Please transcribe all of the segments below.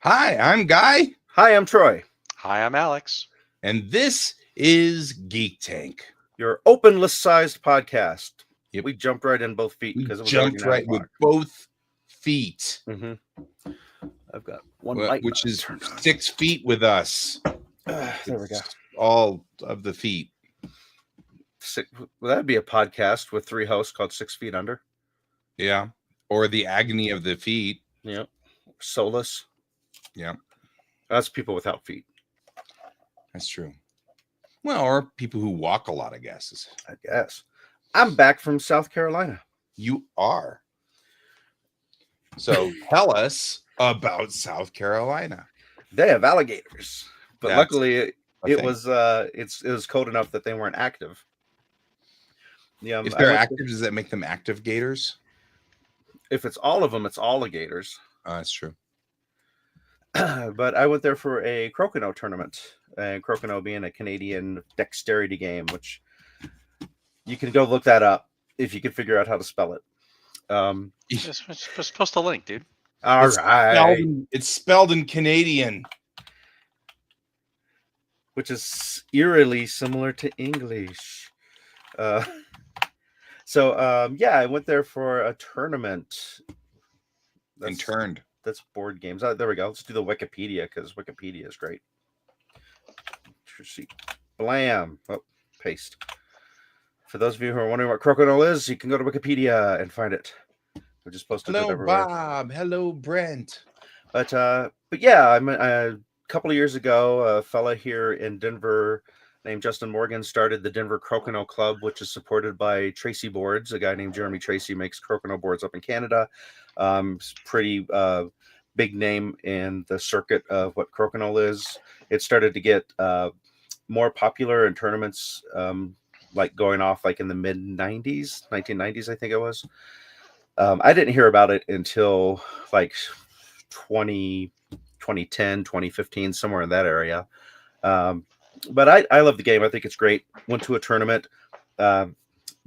Hi, I'm Guy, Hi, I'm Troy, Hi, I'm Alex. and this is Geektank. your open list sized podcast. Yep. We jumped right in both feet We because it was already jumped 9 right with o'clock. both feet, I've got one light which is turned on. 6 feet with us. There we go. It's all of the feet. Well, that'd be a podcast with 3 hosts called 6 Feet Under. Yeah. Or the agony of the feet. Yeah. Soulless. Yeah. That's people without feet. That's true. Well, or people who walk a lot, I guess. I guess. I'm back from South Carolina. You are. So tell us about South Carolina. They have alligators, but That's luckily it thing. was cold enough that they weren't active. Yeah, If they're active, does that make them active gators? If it's all of them, it's alligators. That's true. But I went there for a crokinole tournament, and crokinole being a Canadian dexterity game, which you can go look that up if you can figure out how to spell it. Just post a link, dude. All right, It's spelled in Canadian. which is eerily similar to English. Yeah, I went there for a tournament. Interned. That's board games. There we go. Let's do the Wikipedia because Wikipedia is great. Blam. Oh, paste. For those of you who are wondering what crokinole is, you can go to Wikipedia and find it. We just posted it Hello, everywhere. Bob. Hello, Brent. But yeah, a couple of years ago, a fella here in Denver named Justin Morgan started the Denver Crokinole Club, which is supported by Tracy Boards. A guy named Jeremy Tracy makes crokinole boards up in Canada. Pretty big name in the circuit of what crokinole is. It started to get more popular in tournaments, like going off like in the mid 90s, 1990s, I think it was. I didn't hear about it until like 2010, 2015, somewhere in that area. But I love the game. I think it's great. Went to a tournament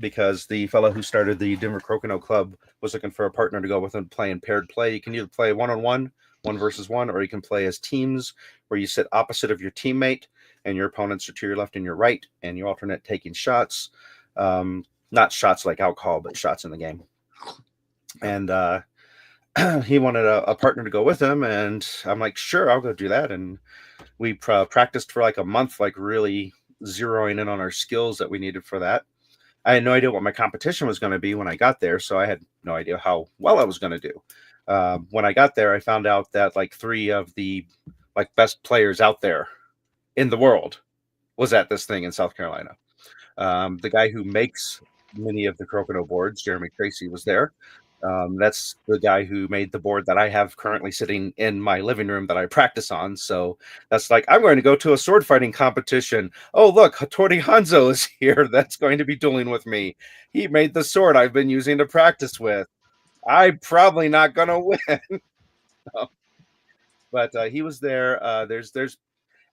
because the fellow who started the Denver Crokinole Club was looking for a partner to go with and play in paired play. You can either play one-on-one, 1-versus-1, or you can play as teams where you sit opposite of your teammate and your opponents are to your left and your right, and you alternate taking shots. Not shots like alcohol, but shots in the game. And he wanted a partner to go with him, and I'm like, sure, I'll go do that. And we practiced for like a month, like really zeroing in on our skills that we needed for that. I had no idea what my competition was going to be when I got there, so I had no idea how well I was going to do. When I got there, I found out that like 3 of the like best players out there in the world was at this thing in South Carolina. The guy who makes many of the crokinole boards, Jeremy Tracy, was there. That's the guy who made the board that I have currently sitting in my living room that I practice on. So that's like, I'm going to go to a sword fighting competition. Oh, look, Hattori Hanzo is here. That's going to be dueling with me. He made the sword I've been using to practice with. I'm probably not going to win. But he was there.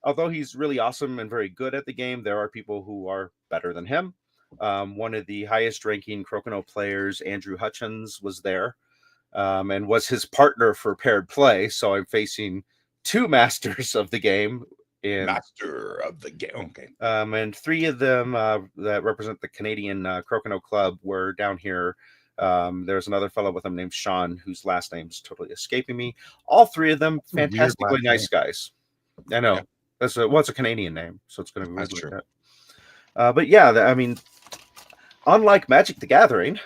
Although he's really awesome and very good at the game, there are people who are better than him. One of the highest ranking crokinole players, Andrew Hutchins, was there and was his partner for paired play. So I'm facing 2 masters of the game. Master of the game. Okay. And 3 of them that represent the Canadian Crokinole Club were down here. There's another fellow with him named Sean, whose last name's totally escaping me. All 3 of them, fantastically nice guys. I know. Yeah. It's a Canadian name, so it's going to be weird like that. But yeah, I mean, unlike Magic the Gathering,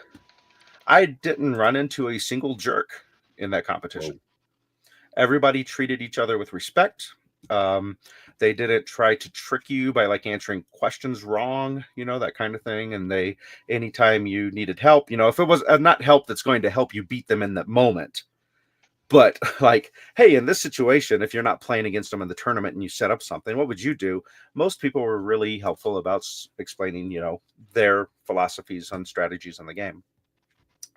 I didn't run into a single jerk in that competition. Everybody treated each other with respect. They didn't try to trick you by like answering questions wrong, that kind of thing. And anytime you needed help, if it was not help that's going to help you beat them in that moment, but like, hey, in this situation, if you're not playing against them in the tournament and you set up something, what would you do? Most people were really helpful about explaining, their philosophies and strategies in the game.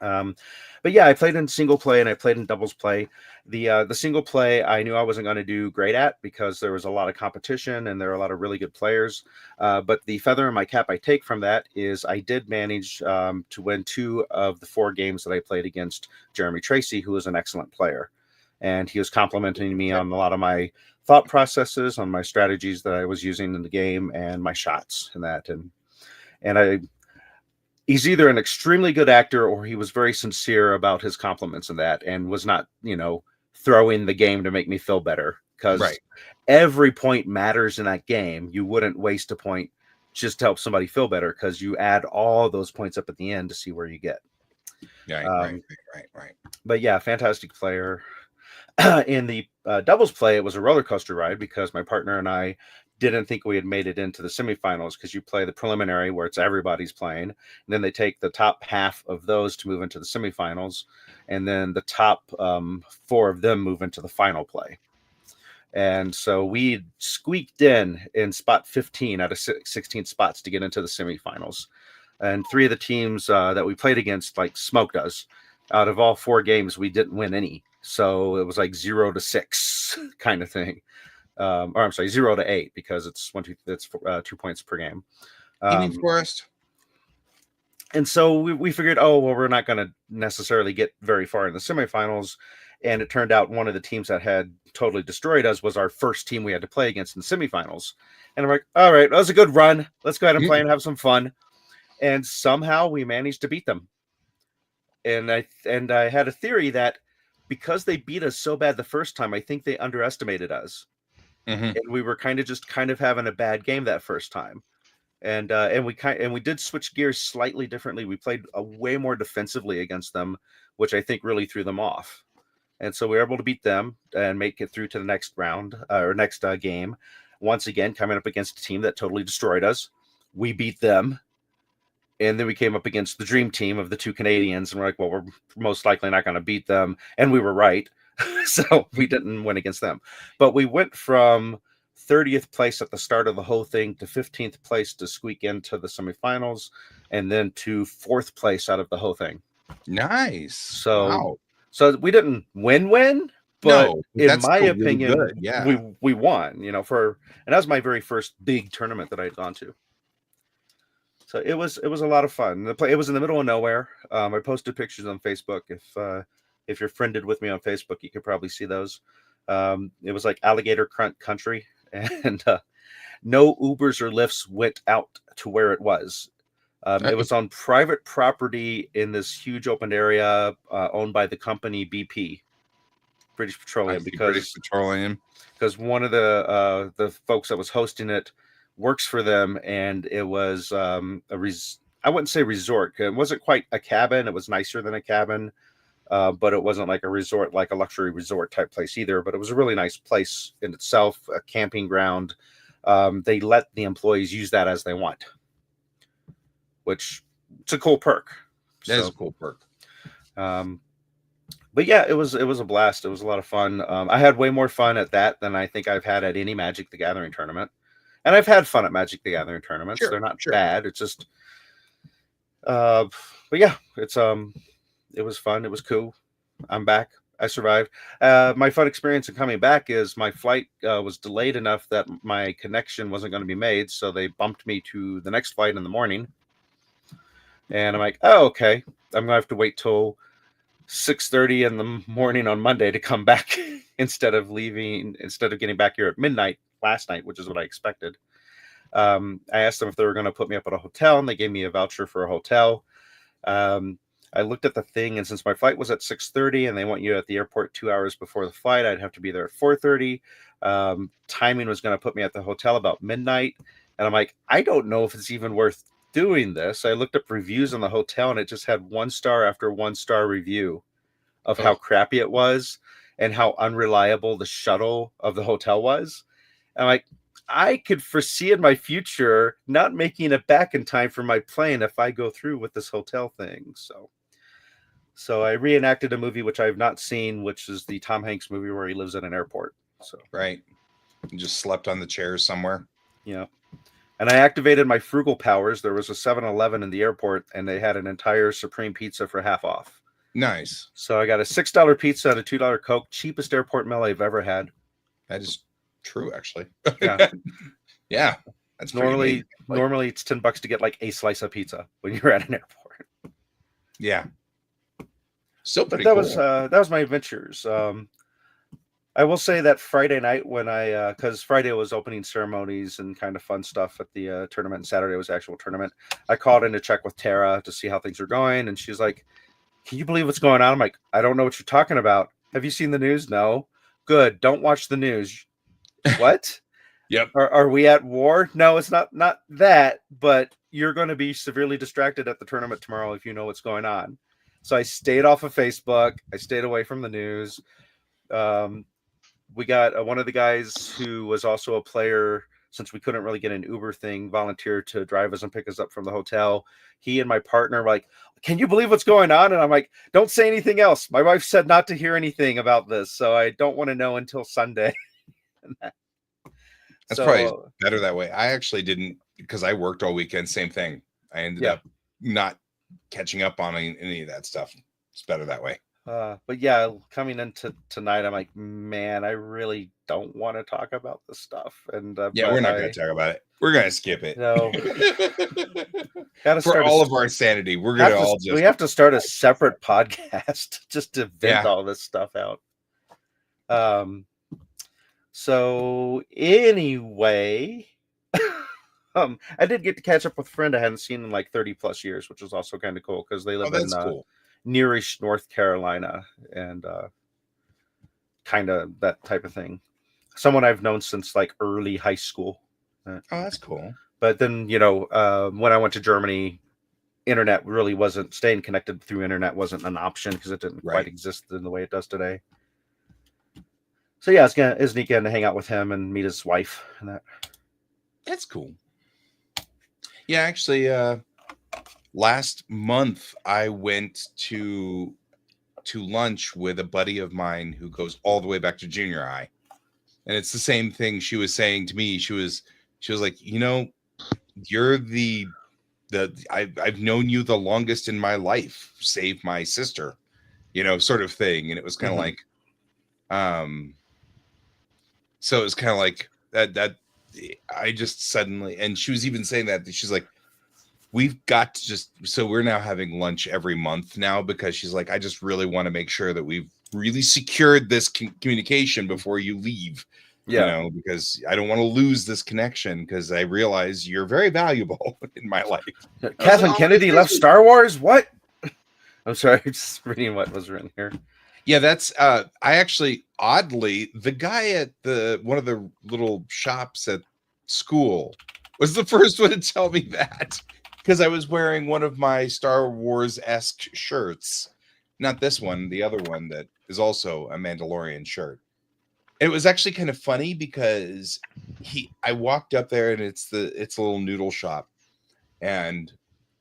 But yeah, I played in single play and I played in doubles play. The single play I knew I wasn't going to do great at because there was a lot of competition and there are a lot of really good players. But the feather in my cap I take from that is I did manage to win 2 of the 4 games that I played against Jeremy Tracy, who was an excellent player. and he was complimenting me on a lot of my thought processes, on my strategies that I was using in the game, and my shots and that. And he's either an extremely good actor or he was very sincere about his compliments and that, and was not, throwing the game to make me feel better, because Right. every point matters in that game. You wouldn't waste a point just to help somebody feel better, because you add all those points up at the end to see where you get. Right. But yeah, fantastic player. In the doubles play, it was a roller coaster ride, because my partner and I didn't think we had made it into the semifinals, because you play the preliminary where it's everybody's playing, and then they take the top half of those to move into the semifinals, and then the top 4 of them move into the final play. And so we squeaked in spot 15 out of 16 spots to get into the semifinals, and 3 of the teams that we played against smoked us. Out of all 4 games, we didn't win any. So it was 0-6 kind of thing. Or I'm sorry, 0-8, because it's 2 points per game. Evening Forest. And so we figured, we're not going to necessarily get very far in the semifinals. And it turned out one of the teams that had totally destroyed us was our first team we had to play against in the semifinals. And I'm like, all right, that was a good run. Let's go ahead and play and have some fun. And somehow we managed to beat them. And I had a theory that because they beat us so bad the first time, I think they underestimated us. Mm-hmm. And we were kind of having a bad game that first time. And we did switch gears slightly differently. We played way more defensively against them, which I think really threw them off. And so we were able to beat them and make it through to the next round or next game. Once again, coming up against a team that totally destroyed us. We beat them. And then we came up against the dream team of the 2 Canadians, and we're like, well, we're most likely not going to beat them. And we were right. So we didn't win against them. But we went from 30th place at the start of the whole thing to 15th place to squeak into the semifinals, and then to 4th place out of the whole thing. Nice. So we didn't win, but no, in my opinion, really good. Yeah. we won, and that was my very first big tournament that I had gone to. So it was a lot of fun. It was in the middle of nowhere. I posted pictures on Facebook. If you're friended with me on Facebook, you could probably see those. It was like alligator country, and no Ubers or Lyfts went out to where it was. It was on private property in this huge open area owned by the company BP, British Petroleum, because one of the folks that was hosting it works for them, and it was I wouldn't say resort. It wasn't quite a cabin. It was nicer than a cabin, but it wasn't like a resort, like a luxury resort type place either. But it was a really nice place in itself, a camping ground. They let the employees use that as they want, which it's a cool perk. That is a cool perk. But yeah, it was a blast. It was a lot of fun. I had way more fun at that than I think I've had at any Magic the Gathering tournament. And I've had fun at Magic the Gathering tournaments. Sure, they're not bad. It's just, but yeah, it was fun. It was cool. I'm back. I survived. My fun experience in coming back is my flight was delayed enough that my connection wasn't going to be made. So they bumped me to the next flight in the morning. And I'm like, oh, okay. I'm going to have to wait till 6:30 in the morning on Monday to come back instead of getting back here at midnight last night, which is what I expected. I asked them if they were going to put me up at a hotel, and they gave me a voucher for a hotel. I looked at the thing, and since my flight was at 6:30 and they want you at the airport 2 hours before the flight, I'd have to be there at 4:30. Timing was going to put me at the hotel about midnight. And I'm like, I don't know if it's even worth doing this. I looked up reviews on the hotel, and it just had 1-star after 1-star review of how crappy it was and how unreliable the shuttle of the hotel was. I'm like, I could foresee in my future not making it back in time for my plane if I go through with this hotel thing. So I reenacted a movie which I've not seen, which is the Tom Hanks movie where he lives at an airport. So right, you just slept on the chairs somewhere. Yeah, and I activated my frugal powers. There was a 7-Eleven in the airport, and they had an entire Supreme pizza for half off. Nice. So I got a $6 pizza and a $2 Coke, cheapest airport meal I've ever had. That is true, actually. Yeah. Yeah. That's normally it's $10 to get like a slice of pizza when you're at an airport. Yeah. So but that was my adventures. I will say that Friday night when because Friday was opening ceremonies and kind of fun stuff at the tournament, and Saturday was the actual tournament. I called in to check with Tara to see how things were going, and she's like, "Can you believe what's going on?" I'm like, "I don't know what you're talking about. Have you seen the news? No. Good. Don't watch the news. What? Yep. Are we at war? No, it's not that, but you're going to be severely distracted at the tournament tomorrow if you know what's going on." So I stayed off of Facebook. I stayed away from the news. We got one of the guys who was also a player, since we couldn't really get an Uber thing, volunteered to drive us and pick us up from the hotel. He and my partner were like, "Can you believe what's going on?" And I'm like, "Don't say anything else. My wife said not to hear anything about this, so I don't want to know until Sunday." That's probably better that way. I actually didn't, because I worked all weekend. Same thing. I ended up not catching up on any of that stuff. It's better that way. But yeah, coming into tonight, I'm like, man, I really don't want to talk about this stuff. And yeah, we're not going to talk about it. We're going to skip it. No, for all of our sanity, we're going to all just. We have to start a separate podcast just to vent all this stuff out. So anyway, I did get to catch up with a friend I hadn't seen in like 30 plus years, which was also kind of cool because they live in nearish North Carolina and kind of that type of thing. Someone I've known since like early high school. Oh, that's cool. But then, when I went to Germany, internet really wasn't, staying connected through internet wasn't an option because it didn't quite exist in the way it does today. So yeah, it's neat getting to hang out with him and meet his wife and that. That's cool. Yeah, actually, last month I went to lunch with a buddy of mine who goes all the way back to junior high, and it's the same thing she was saying to me. She was like, you're I've known you the longest in my life, save my sister, sort of thing. And it was kind of like, so it was kind of like that I just suddenly, and she was even saying that she's like, we've got to so we're now having lunch every month now, because she's like, I just really want to make sure that we've really secured this communication before you leave, because I don't want to lose this connection, because I realize you're very valuable in my life. Kathleen Kennedy left Star Wars? What? I'm sorry, just reading what was written here. Yeah, that's I actually, oddly, the guy at one of the little shops at school was the first one to tell me that, because I was wearing one of my Star Wars-esque shirts. Not this one, the other one that is also a Mandalorian shirt. It was actually kind of funny because I walked up there, and it's a little noodle shop, and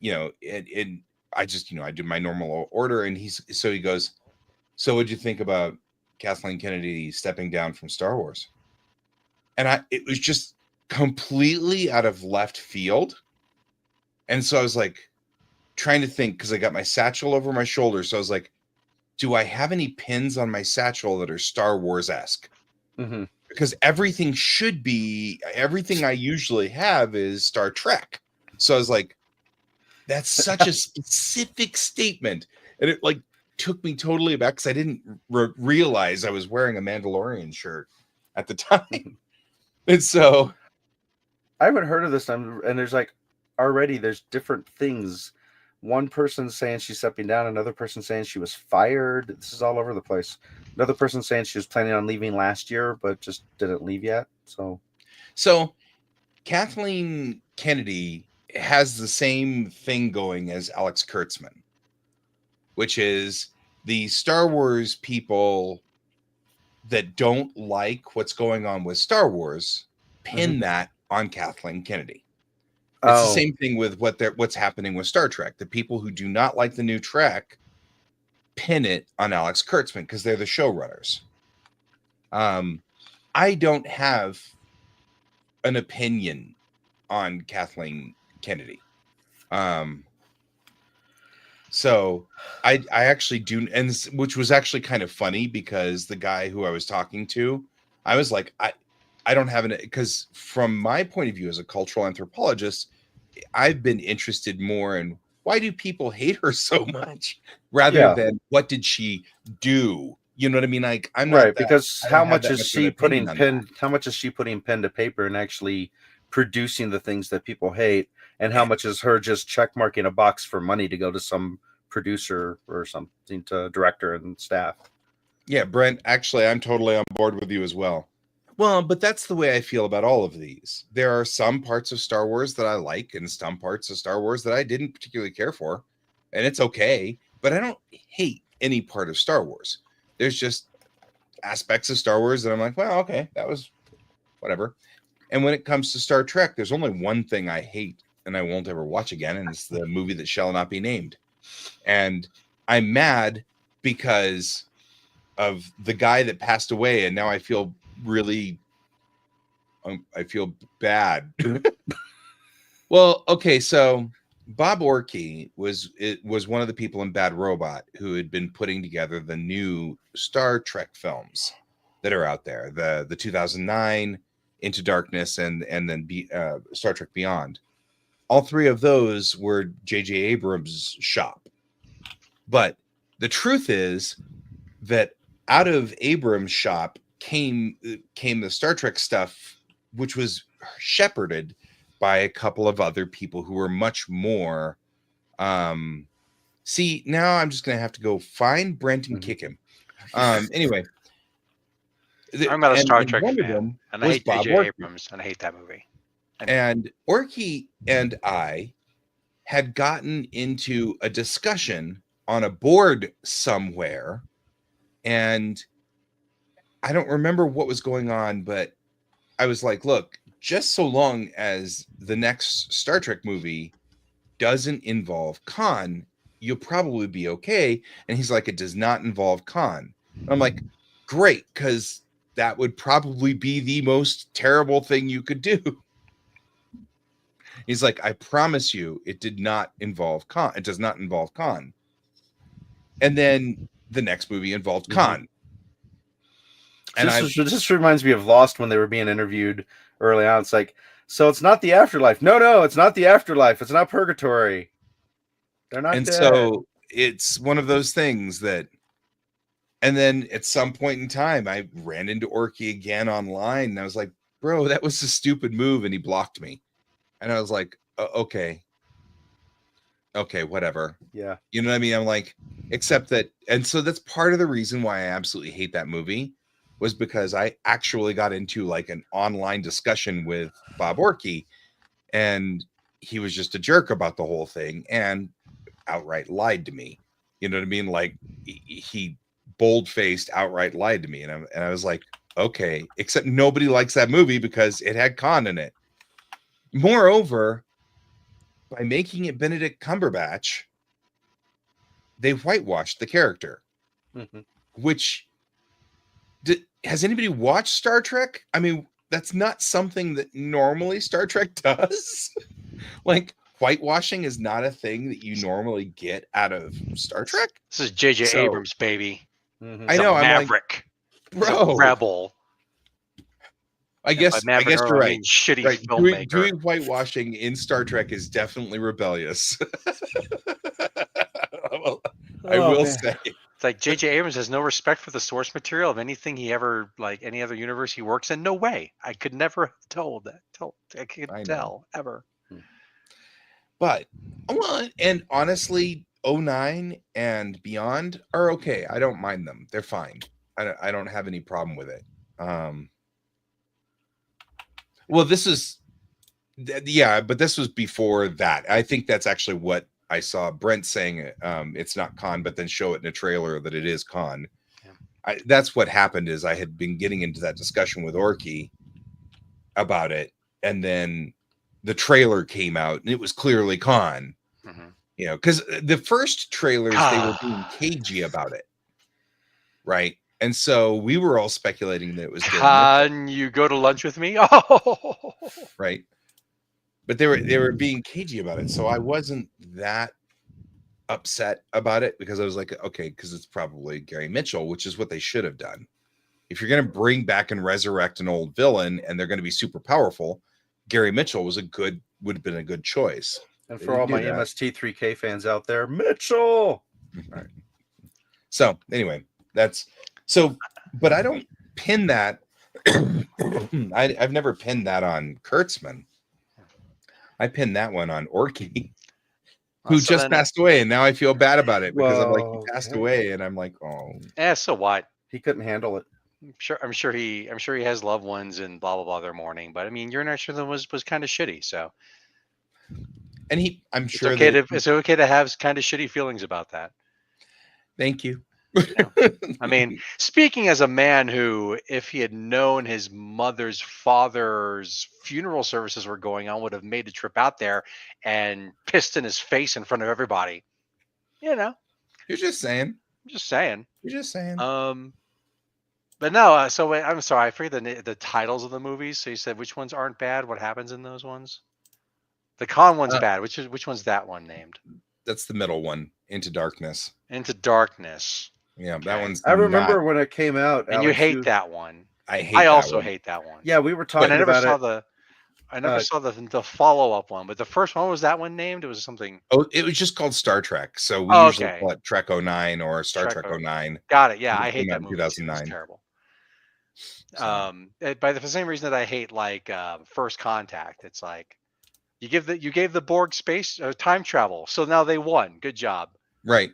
I just I did my normal order, and he goes, "So what'd you think about Kathleen Kennedy stepping down from Star Wars?" And it was just completely out of left field. And so I was like trying to think, because I got my satchel over my shoulder. So I was like, do I have any pins on my satchel that are Star Wars-esque? Mm-hmm. Because everything I usually have is Star Trek. So I was like, that's such a specific statement. And it like took me totally aback, because I didn't realize I was wearing a Mandalorian shirt at the time. And so I haven't heard of this, and there's like already there's different things. One person saying she's stepping down, another person saying she was fired. This is all over the place. Another person saying she was planning on leaving last year but just didn't leave yet. So Kathleen Kennedy has the same thing going as Alex Kurtzman, which is the Star Wars people that don't like what's going on with Star Wars pin that on Kathleen Kennedy. It's the same thing with what's happening with Star Trek. The people who do not like the new Trek pin it on Alex Kurtzman because they're the showrunners. I don't have an opinion on Kathleen Kennedy. So I actually do, and which was actually kind of funny, because the guy who I was talking to, I was like, I don't have because from my point of view as a cultural anthropologist, I've been interested more in why do people hate her so much rather than what did she do You know what I mean? Like I'm not Right, that, because I don't how have much that is much of an she opinion putting on that. pen? How much is she putting pen to paper and actually producing the things that people hate? And how much is her just check marking a box for money to go to some producer or something to director and staff? Yeah, Brent, actually, I'm totally on board with you as well. Well, but that's the way I feel about all of these. There are some parts of Star Wars that I like and some parts of Star Wars that I didn't particularly care for. And it's okay, but I don't hate any part of Star Wars. There's just aspects of Star Wars that I'm like, well, okay, that was whatever. And when it comes to Star Trek, there's only one thing I hate and I won't ever watch again, and it's the movie that shall not be named. And I'm mad because of the guy that passed away, and now I feel really I feel bad. Well, okay, so Bob Orkey was one of the people in Bad Robot who had been putting together the new Star Trek films that are out there, the 2009 Into Darkness and then Star Trek Beyond. All three of those were J.J. Abrams' shop. But the truth is that out of Abrams' shop came the Star Trek stuff, which was shepherded by a couple of other people who were much more. See, now I'm just gonna have to go find Brent and kick him. Anyway, I'm not a Star and Trek one of fan, them and I was hate Bob J.J. Orkey. Abrams, and I hate that movie. And Orkey and I had gotten into a discussion on a board somewhere, and I don't remember what was going on, but I was like, look, just so long as the next Star Trek movie doesn't involve Khan, you'll probably be okay. And he's like, it does not involve Khan. And I'm like, great, because that would probably be the most terrible thing you could do. He's like, I promise you, it did not involve Khan. It does not involve Khan. And then the next movie involved Khan. And this reminds me of Lost when they were being interviewed early on. It's like, so it's not the afterlife. No, it's not the afterlife. It's not purgatory. They're not and dead. So it's one of those things that, and then at some point in time, I ran into Orkey again online, and I was like, bro, that was a stupid move, and he blocked me. And I was like, okay, whatever. Yeah. You know what I mean? I'm like, except that, and so that's part of the reason why I absolutely hate that movie, was because I actually got into like an online discussion with Bob Orkey, and he was just a jerk about the whole thing and outright lied to me. You know what I mean? Like he bold-faced outright lied to me, and I was like, okay, except nobody likes that movie because it had Khan in it. Moreover, by making it Benedict Cumberbatch, they whitewashed the character. Which has anybody watched Star Trek? I mean, that's not something that normally Star Trek does. Like, whitewashing is not a thing that you normally get out of Star Trek. This is J.J. Abrams, baby. I know, I'm Maverick. Like, bro, rebel. I guess you're right. I mean, shitty right. filmmaker. Doing whitewashing in Star Trek is definitely rebellious. I will say. It's like J.J. Abrams has no respect for the source material of anything he ever, like any other universe he works in. No way. I could never have told that. I couldn't tell ever. But, well, and honestly, 09 and beyond are okay. I don't mind them. They're fine. I don't have any problem with it. Well, this is, yeah, but this was before that. I think that's actually what I saw Brent saying. It's not Khan, but then show it in a trailer that it is Khan. Yeah. That's what happened. Is I had been getting into that discussion with Orkey about it, and then the trailer came out, and it was clearly Khan. You know, because the first trailers they were being cagey about it, right? And so we were all speculating that it was Can you go to lunch with me? Oh, right. But they were being cagey about it, so I wasn't that upset about it because I was like, okay, because it's probably Gary Mitchell, which is what they should have done. If you're going to bring back and resurrect an old villain and they're going to be super powerful, Gary Mitchell would have been a good choice. And for all my MST3K fans out there, Mitchell. All right. So anyway, that's So, but I don't pin that. I've never pinned that on Kurtzman. I pinned that one on Orky, who So just then, passed away, and now I feel bad about it because I'm like, he Whoa, passed okay. away, and I'm like, oh, so what? He couldn't handle it. I'm sure he has loved ones and blah blah blah their mourning. But I mean, your next rhythm was kind of shitty. So and I'm it's sure okay that. to have kind of shitty feelings about that. Thank you. I mean, speaking as a man who, if he had known his mother's father's funeral services were going on, would have made the trip out there and pissed in his face in front of everybody. You know, You're just saying. I'm just saying. You're just saying. But no. So wait, I'm sorry, I forget the titles of the movies. So you said which ones aren't bad? What happens in those ones? The con one's bad. Which one's that one named? That's the middle one, Into Darkness. Into Darkness. Yeah, Okay. that one's. I remember not, when it came out. And Alex, you hate that one. I hate. I that also one. hate that one. Yeah, we were But talking I never about saw it. the follow up one. But the first one, was that one named? It was something. Oh, it was just called Star Trek. So we usually Okay. call it Trek 09 or Star Trek 09. Got it. Yeah, It I hate came out that in movie. Too. It's 2009. terrible. So. By the same reason that I hate like First Contact. It's like you gave the Borg space time travel, so now they won. Good job. Right.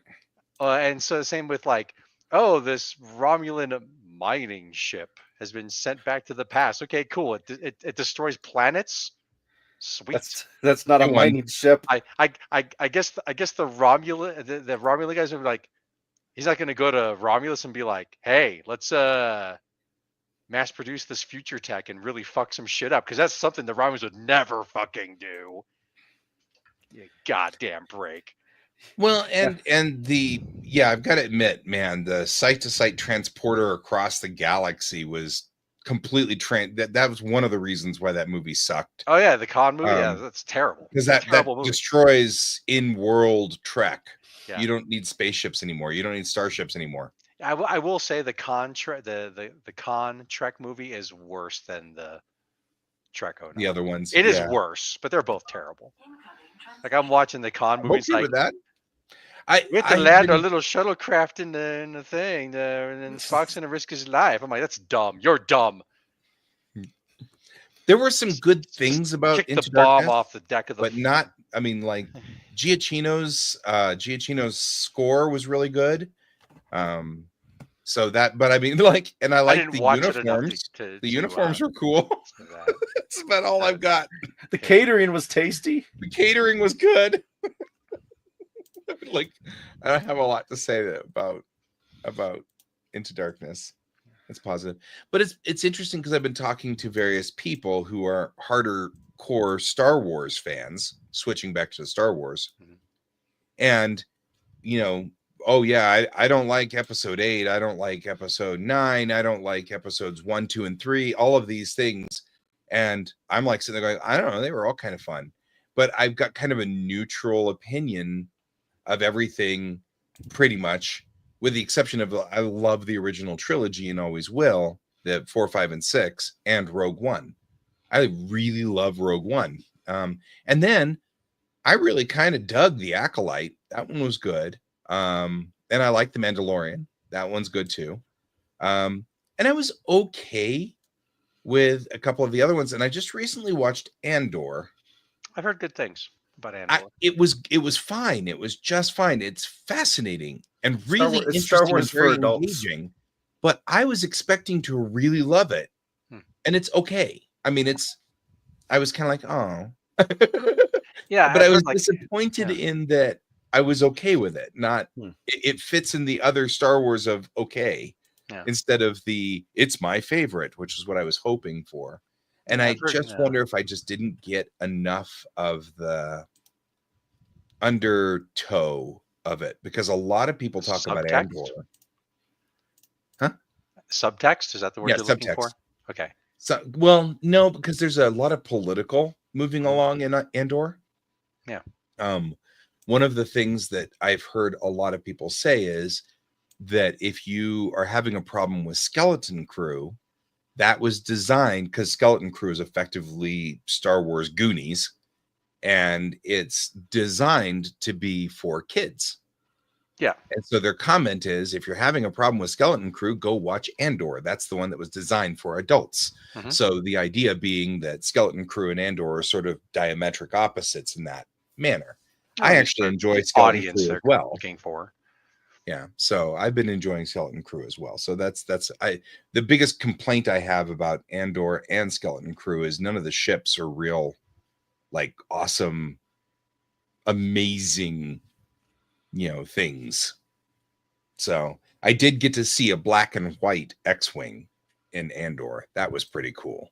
And so the same with like, oh, this Romulan mining ship has been sent back to the past. Okay, cool. It destroys planets. Sweet. That's not a Good one. mining ship. I guess the Romulan guys are like, he's not going to go to Romulus and be like, hey, let's mass produce this future tech and really fuck some shit up, because that's something the Romulans would never fucking do. You goddamn break. Well, and I've got to admit, man, the site-to-site transporter across the galaxy was completely that was one of the reasons why that movie sucked. Oh yeah, the con movie. Yeah, that's terrible. Because that destroys in-world Trek. Yeah. You don't need spaceships anymore. You don't need starships anymore. I will say the con Trek movie is worse than the Trek 09. The other ones. It is worse, but they're both terrible. Like I'm watching the con movie. Okay with that. We have to land our little shuttlecraft in the thing, and then Spock's gonna risk his life. I'm like, that's dumb. You're dumb. There were some good things about kick Into the bomb Darkness, off the deck of the. but not. I mean, like Giacchino's score was really good. So that, but I mean, like, and I like the uniforms. The uniforms were cool. That's about all I've got. The catering was tasty. The catering was good. Like, I don't have a lot to say about Into Darkness. It's positive, but it's interesting because I've been talking to various people who are harder core Star Wars fans, switching back to Star Wars, and oh yeah, I don't like episode 8, I don't like episode 9, I don't like episodes 1, 2, and 3, all of these things, and I'm like sitting there going, I don't know, they were all kind of fun, but I've got kind of a neutral opinion of everything, pretty much, with the exception of I love the original trilogy and always will, the 4, 5, and 6, and Rogue One. I really love Rogue One. And then I really kind of dug The Acolyte. That one was good. And I like The Mandalorian. That one's good too. And I was okay with a couple of the other ones. And I just recently watched Andor. I've heard good things about Andor. It was fine. It was just fine. It's fascinating and really interesting Star Wars and very for adults. engaging. But I was expecting to really love it. And it's okay. I mean, I was kind of like, oh. Yeah. But I was disappointed in that I was okay with it. Not it fits in the other Star Wars of okay, instead of it's my favorite, which is what I was hoping for. And I just wonder if I just didn't get enough of the undertow of it, because a lot of people talk about Andor. Huh? Subtext? Is that the word you're looking for? Okay. So, well, no, because there's a lot of political moving along in Andor. Yeah. One of the things that I've heard a lot of people say is that if you are having a problem with Skeleton Crew, that was designed because Skeleton Crew is effectively Star Wars Goonies, and it's designed to be for kids. Yeah. And so their comment is, if you're having a problem with Skeleton Crew, go watch Andor. That's the one that was designed for adults. Mhm. So the idea being that Skeleton Crew and Andor are sort of diametric opposites in that manner. I At least actually for enjoy the Skeleton audience Crew they're as well. looking for. Yeah, so I've been enjoying Skeleton Crew as well. So that's the biggest complaint I have about Andor and Skeleton Crew is none of the ships are real, like, awesome, amazing, things. So I did get to see a black and white X-wing in Andor. That was pretty cool.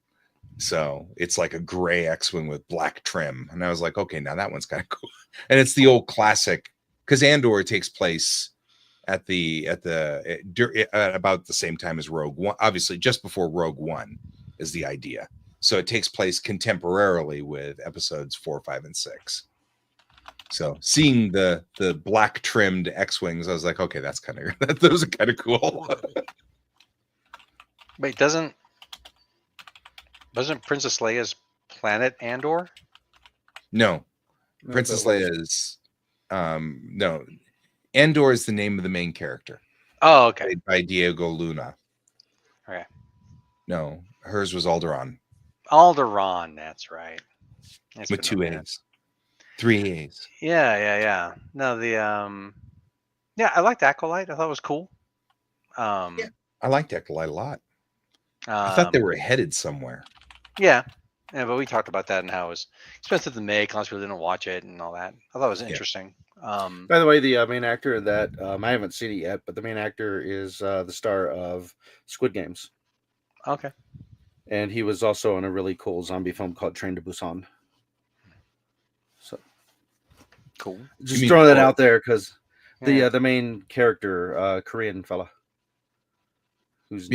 So it's like a gray X-wing with black trim, and I was like, okay, now that one's kind of cool. And it's the old classic, because Andor takes place at about the same time as Rogue One, obviously just before Rogue One is the idea. So it takes place contemporarily with episodes 4, 5, and 6. So seeing the black trimmed X-wings, I was like, okay, that's kind of those are kind of cool. Wait, wasn't Princess Leia's planet Andor? No, Princess Leia's no. Andor is the name of the main character. Oh, okay. Played by Diego Luna. Okay. No, hers was Alderaan. Alderaan, that's right. That's With been a 2 minute. A's. 3 A's. Yeah. No, yeah, I liked Acolyte. I thought it was cool. Yeah. I liked Acolyte a lot. I thought they were headed somewhere. Yeah, but we talked about that and how it was expensive to make. Lots of people didn't watch it and all that. I thought it was interesting. By the way, the main actor that I haven't seen it yet, but the main actor is the star of Squid Games. Okay. And he was also in a really cool zombie film called Train to Busan. So cool. Just throwing that out there because the main character, Korean fella. Who's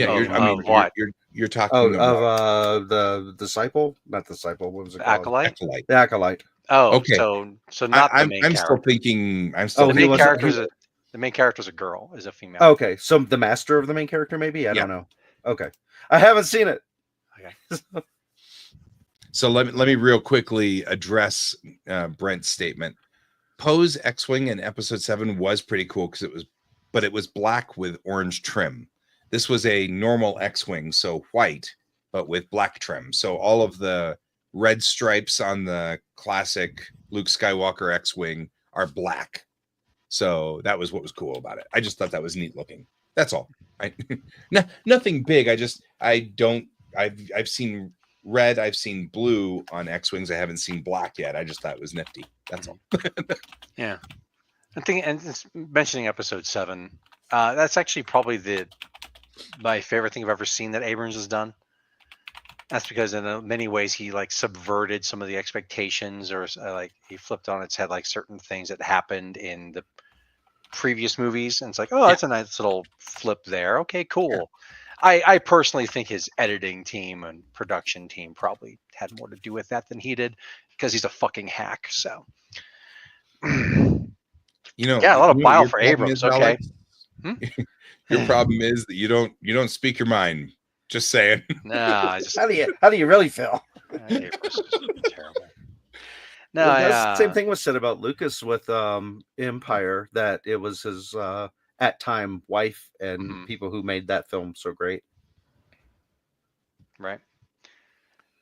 you're talking of the disciple, not disciple. What was it called? Acolyte. The Acolyte. Oh, okay. So not the main character. Still thinking. The main character the main character is a girl, is a female. Okay, so the master of the main character, maybe I don't know. Okay, I haven't seen it. Okay. So let me real quickly address Brent's statement. Poe's X-wing in episode 7 was pretty cool because it was black with orange trim. This was a normal X-wing, so white, but with black trim. So all of the red stripes on the classic Luke Skywalker X-wing are black. So that was what was cool about it. I just thought that was neat looking. That's all. Nothing big. I've seen red, I've seen blue on X-wings. I haven't seen black yet. I just thought it was nifty. That's all. Yeah. And mentioning episode 7, that's actually probably my favorite thing I've ever seen that Abrams has done. That's because in many ways he like subverted some of the expectations, or like he flipped on its head like certain things that happened in the previous movies, and it's like, oh, that's a nice little flip there. Okay, cool. Yeah. I personally think his editing team and production team probably had more to do with that than he did, because he's a fucking hack. So, a lot of bile for Abrams. Okay. Your problem is that you don't speak your mind. Just saying. No, how do you really feel? Terrible. No, the same thing was said about Lucas with Empire, that it was his at time wife and people who made that film so great. Right.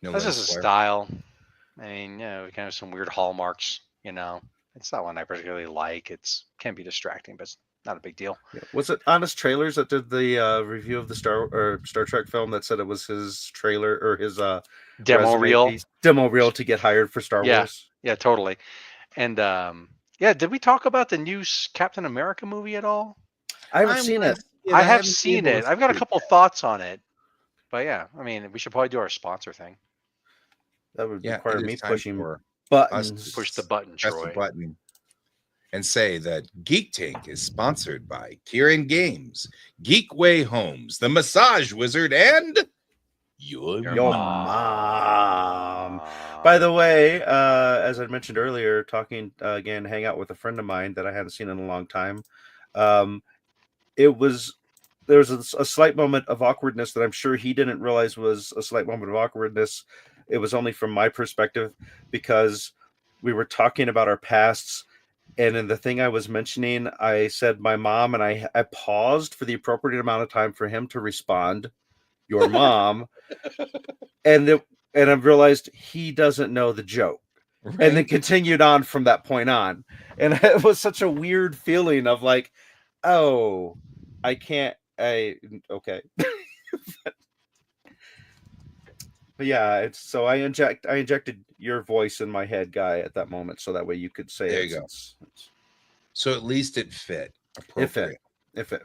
That's just a style. I mean, kind of some weird hallmarks. It's not one I particularly like. It can be distracting, but it's not a big deal. Yeah. Was it Honest Trailers that did the review of the Star Trek film that said it was his trailer or his demo reel to get hired for Star Wars? Yeah, totally. And did we talk about the new Captain America movie at all? I haven't seen it. I have seen it. I've got a couple thoughts on it. But yeah, I mean, we should probably do our sponsor thing. That would require me pushing buttons. Push the button, Troy. Press the button. And say that Geektank is sponsored by Kieran Games, Geekway Homes, The Massage Wizard, and your mom. By the way, as I mentioned earlier, talking again, hang out with a friend of mine that I hadn't seen in a long time. There was a slight moment of awkwardness that I'm sure he didn't realize was a slight moment of awkwardness. It was only from my perspective, because we were talking about our pasts, And in the thing I was mentioning, I said my mom, and I paused for the appropriate amount of time for him to respond, your mom, and and I've realized he doesn't know the joke. And then Right. continued on from that point on. And it was such a weird feeling of like, oh, I can't, okay. But yeah, it's so I injected your voice in my head, Guy, at that moment, so that way you could say There it. you go. So at least it fit If it, appropriate. if it.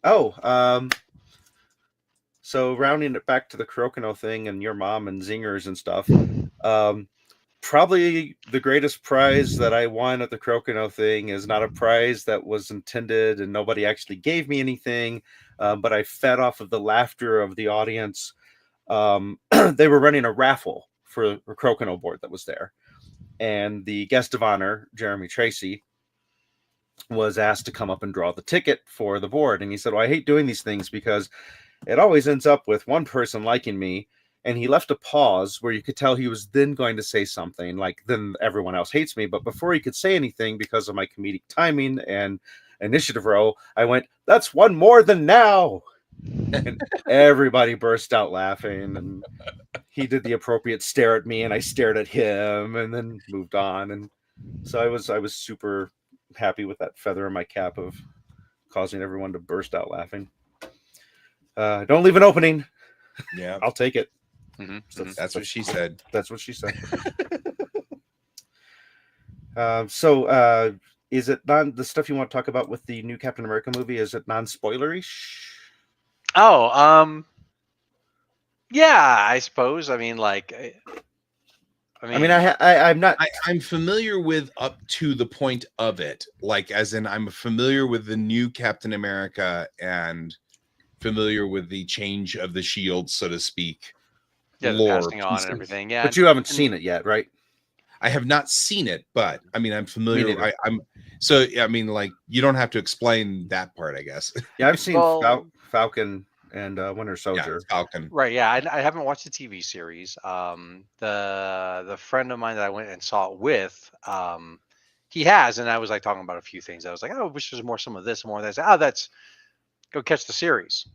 Oh, so rounding it back to the Kurokino thing and your mom and zingers and stuff. Probably the greatest prize that I won at the Kurokino thing is not a prize that was intended and nobody actually gave me anything, but I fed off of the laughter of the audience. They were running a raffle for a Kurokino board that was there. And the guest of honor, Jeremy Tracy, was asked to come up and draw the ticket for the board. And he said, well, I hate doing these things because it always ends up with one person liking me. And he left a pause where you could tell he was then going to say something like, then everyone else hates me. But before he could say anything, because of my comedic timing and initiative roll, I went, that's one more than now. And everybody burst out laughing. And he did the appropriate stare at me, and I stared at him, and then moved on. And so I was super happy with that feather in my cap of causing everyone to burst out laughing. Don't leave an opening. Yeah. I'll take it. Mm-hmm. So That's what she said. That's what she said. So is it the stuff you want to talk about with the new Captain America movie? Is it non-spoilery? Oh, yeah, I suppose. I mean, like, I'm not. I'm familiar with up to the point of it, like as in I'm familiar with the new Captain America and familiar with the change of the shield, so to speak. yeah, the Lore passing on and pieces. everything. Yeah, But you haven't seen it yet, right? I have not seen it, but I mean I'm Me familiar. neither. I'm so I mean like you don't have to explain that part, I guess. Yeah, I've seen Well- Falcon and Winter Yeah, Soldier. Falcon. right. Yeah, I haven't watched the TV series. The friend of mine that I went and saw it with, he has, and I was like talking about a few things. I was like, oh, I wish there's more, some of this, more of that. I said, oh, that's go catch the series.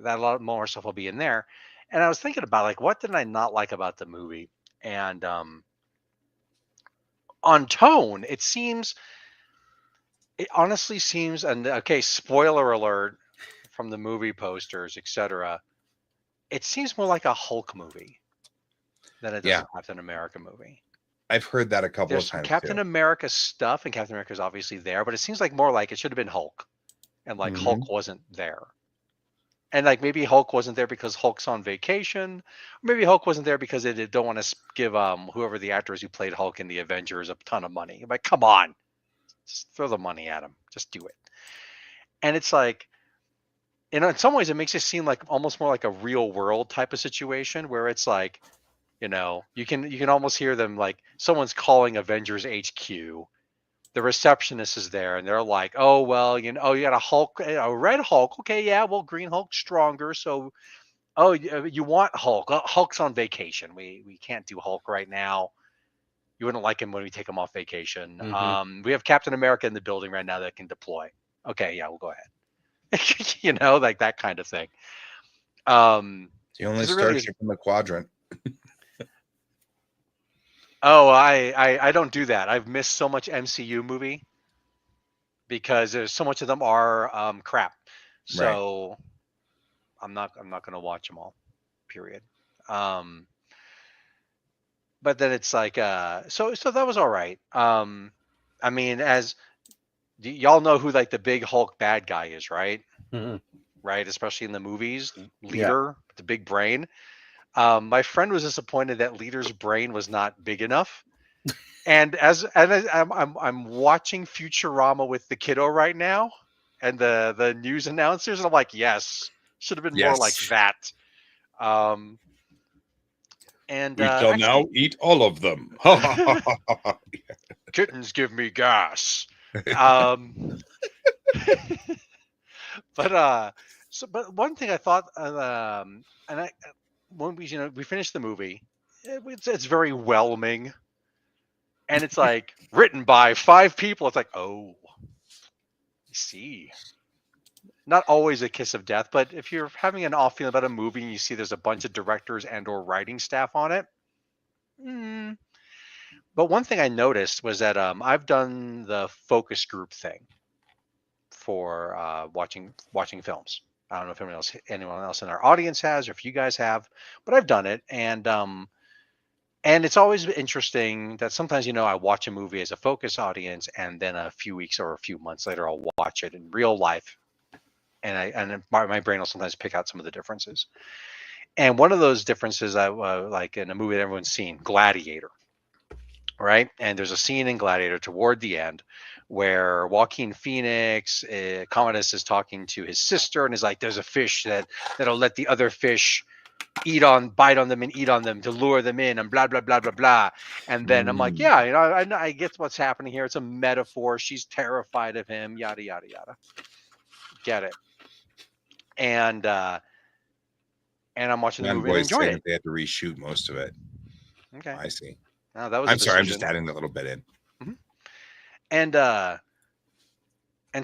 That a lot more stuff will be in there. And I was thinking about like, what did I not like about the movie? And on tone, it honestly seems, and okay, spoiler alert from the movie posters, etc. It seems more like a Hulk movie than it does a Captain America movie. I've heard that a couple There's of some times Captain too. America stuff, and Captain America is obviously there, but it seems like more like it should have been Hulk, and like Mhm. Hulk wasn't there. And like maybe Hulk wasn't there because Hulk's on vacation. Maybe Hulk wasn't there because they don't want to give whoever the actor is who played Hulk in the Avengers a ton of money. I'm like, come on, just throw the money at him, just do it. And it's like, in some ways, it makes it seem like almost more like a real world type of situation where it's like, you can almost hear them like someone's calling Avengers HQ. The receptionist is there, and they're like, "Oh well, you got a Hulk, a red Hulk. Okay, yeah, well, Green Hulk's stronger, so you want Hulk? Hulk's on vacation. We can't do Hulk right now. You wouldn't like him when we take him off vacation. Mhm. We have Captain America in the building right now that can deploy. Okay, yeah, we'll go ahead. Like that kind of thing. It's the only 'Cause it really is- starship in the quadrant. Oh, I don't do that. I've missed so much MCU movie because there's so much of them are crap. So I'm not gonna watch them all. Period. But then it's like so that was all right. I mean, as y'all know who like the big Hulk bad guy is, right? Mhm. Right, especially in the movies, Yeah. Leader, the big brain. My friend was disappointed that Leader's brain was not big enough. And I'm watching Futurama with the kiddo right now, and the news announcers, and I'm like, yes, should have been more like Yes. that. And We shall now actually, eat all of them. kittens give me gas. But but one thing I thought, and when we finished the movie, it's very whelming. and it's like written by 5 people. It's like, oh, I see. Not always a kiss of death, but if you're having an off feeling about a movie and you see there's a bunch of directors and or writing staff on it. But one thing I noticed was that I've done the focus group thing for watching films. I don't know if anyone else in our audience has, or if you guys have, but I've done it, and it's always interesting that sometimes I watch a movie as a focus audience, and then a few weeks or a few months later I'll watch it in real life, and my brain will sometimes pick out some of the differences. And one of those differences, I like in a movie that everyone's seen, Gladiator. Right, and there's a scene in Gladiator toward the end where Joaquin Phoenix, Commodus, is talking to his sister and is like, "There's a fish that'll let the other fish bite on them and eat on them to lure them in, and blah blah blah blah blah." And then I'm like, "Yeah, I get what's happening here. It's a metaphor. She's terrified of him. Yada yada yada. Get it?" And I'm watching the movie and Boys enjoying saying it. that they had to reshoot most of it. Okay, I see. that was. I'm sorry. I'm just adding a little bit in. And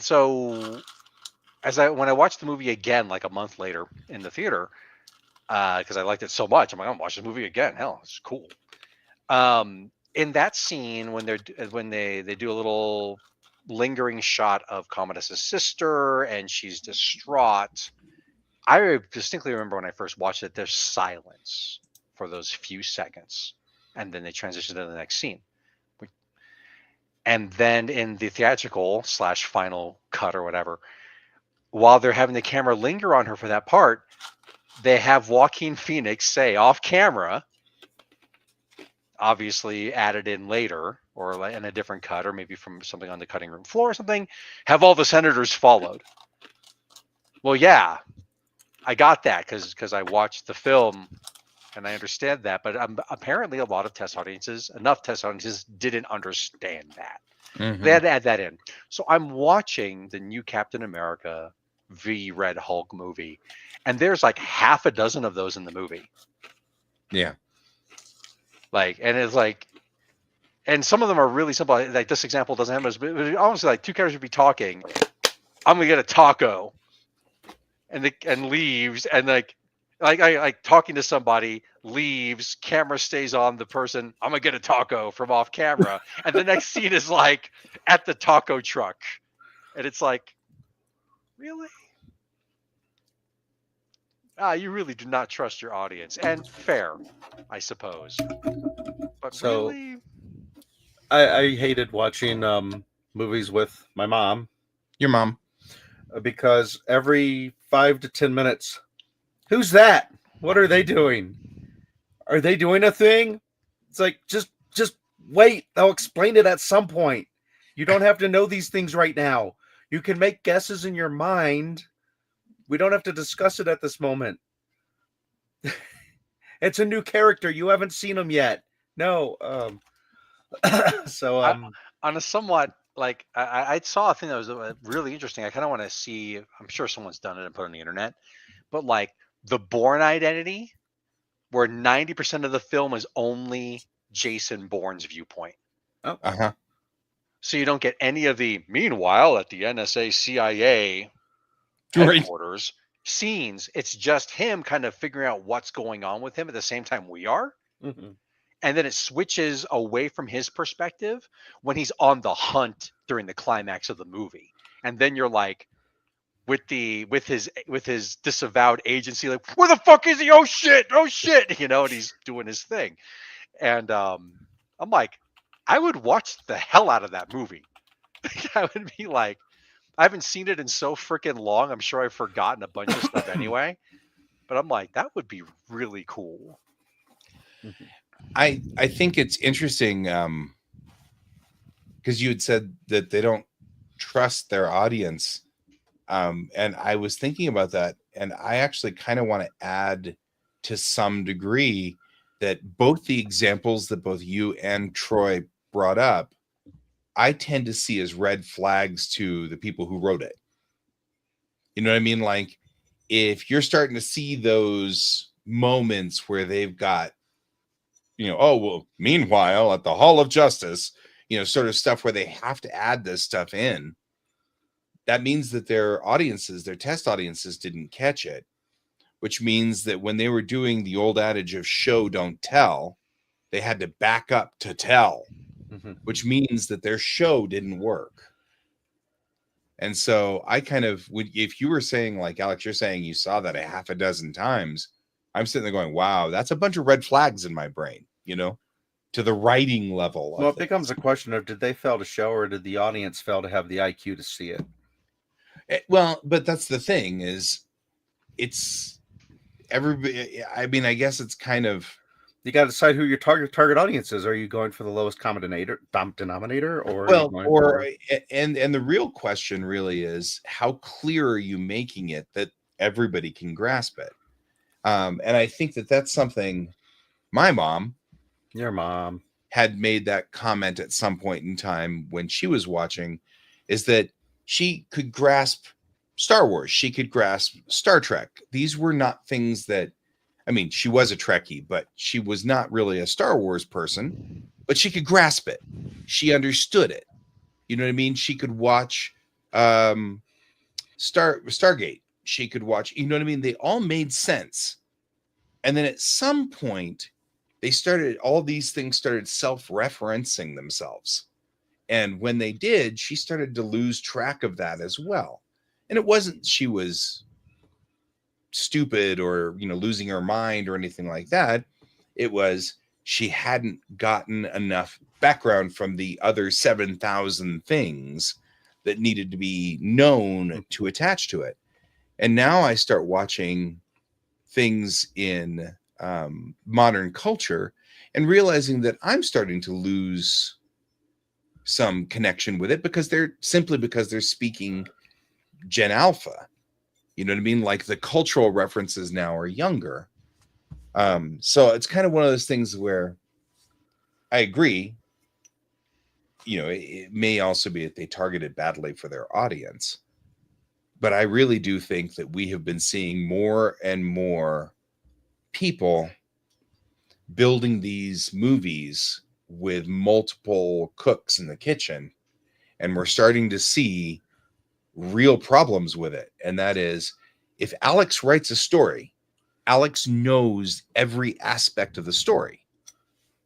so when I watched the movie again, like a month later in the theater, because I liked it so much, I'm like, I'm gonna watch this movie again. Hell, it's cool. In that scene, when they do a little lingering shot of Commodus's sister and she's distraught, I distinctly remember when I first watched it, there's silence for those few seconds, and then they transition to the next scene. And then in the theatrical / final cut or whatever, while they're having the camera linger on her for that part, they have Joaquin Phoenix say off camera, obviously added in later or in a different cut, or maybe from something on the cutting room floor or something, have all the senators followed. Well, yeah, I got that because I watched the film and I understand that, but apparently enough test audiences didn't understand that. Mm-hmm. They had to add that in. So I'm watching the new Captain America v Red Hulk movie, and there's like half a dozen of those in the movie. Yeah. And it's like, and some of them are really simple. Like this example doesn't have much, but honestly, like 2 characters would be talking. I'm gonna get a taco, and leaves, and like talking to somebody, leaves, camera stays on the person. I'm gonna get a taco from off camera, and the next scene is like at the taco truck, and it's like, really? You really do not trust your audience, and fair, I suppose. But So, really, I hated watching movies with my mom. Your mom. Because every 5 to 10 minutes, who's that? What are they doing? Are they doing a thing? It's like, just wait. They'll explain it at some point. You don't have to know these things right now. You can make guesses in your mind. We don't have to discuss it at this moment. It's a new character. You haven't seen him yet. No. So on a somewhat like I saw a thing that was really interesting. I kind of want to see. I'm sure someone's done it and put it on the internet, but like the Bourne Identity, where 90% of the film is only Jason Bourne's viewpoint. Oh. Uh-huh. So you don't get any of the meanwhile at the NSA CIA headquarters scenes. It's just him kind of figuring out what's going on with him at the same time we are. Mm-hmm. And then it switches away from his perspective when he's on the hunt during the climax of the movie. And then you're like, with his disavowed agency, like, where the fuck is he? Oh shit, and he's doing his thing. And I'm like, I would watch the hell out of that movie. I would be like, I haven't seen it in so freaking long. I'm sure I've forgotten a bunch of stuff anyway. But I'm like, that would be really cool. Mm-hmm. I think it's interesting because you had said that they don't trust their audience, and I was thinking about that, and I actually kind of want to add to some degree that both the examples that both you and Troy brought up, I tend to see as red flags to the people who wrote it. You know what I mean? Like, if you're starting to see those moments where they've got, oh, well, meanwhile, at the Hall of Justice, sort of stuff where they have to add this stuff in. That means that their test audiences didn't catch it, which means that when they were doing the old adage of show, don't tell, they had to back up to tell, which means that their show didn't work. And so I kind of would, if you were saying, like, Alex, you're saying you saw that a half a dozen times, I'm sitting there going, wow, that's a bunch of red flags in my brain, to the writing level. Well, it becomes a question of, did they fail to show, or did the audience fail to have the IQ to see it? Well, but that's the thing, is it's everybody. I mean, I guess it's kind of, you got to decide who your target audience is. Are you going for the lowest common denominator, or and the real question really is, how clear are you making it that everybody can grasp it? And I think that that's something my mom, your mom, had made that comment at some point in time when she was watching, is that she could grasp Star Wars, she could grasp Star Trek. These were not things that, I mean, she was a Trekkie, but she was not really a Star Wars person, but she could grasp it. She understood it. You know what I mean? She could watch Stargate. She could watch, you know what I mean? They all made sense. And then at some point, all these things started self-referencing themselves. And when they did, she started to lose track of that as well. And it wasn't she was stupid or losing her mind or anything like that. It was she hadn't gotten enough background from the other 7,000 things that needed to be known to attach to it. And now I start watching things in modern culture and realizing that I'm starting to lose some connection with it because they're speaking Gen Alpha. You know what I mean? Like, the cultural references now are younger. So it's kind of one of those things where I agree. It may also be that they targeted badly for their audience. But I really do think that we have been seeing more and more people building these movies with multiple cooks in the kitchen. And we're starting to see real problems with it. And that is, if Alex writes a story, Alex knows every aspect of the story.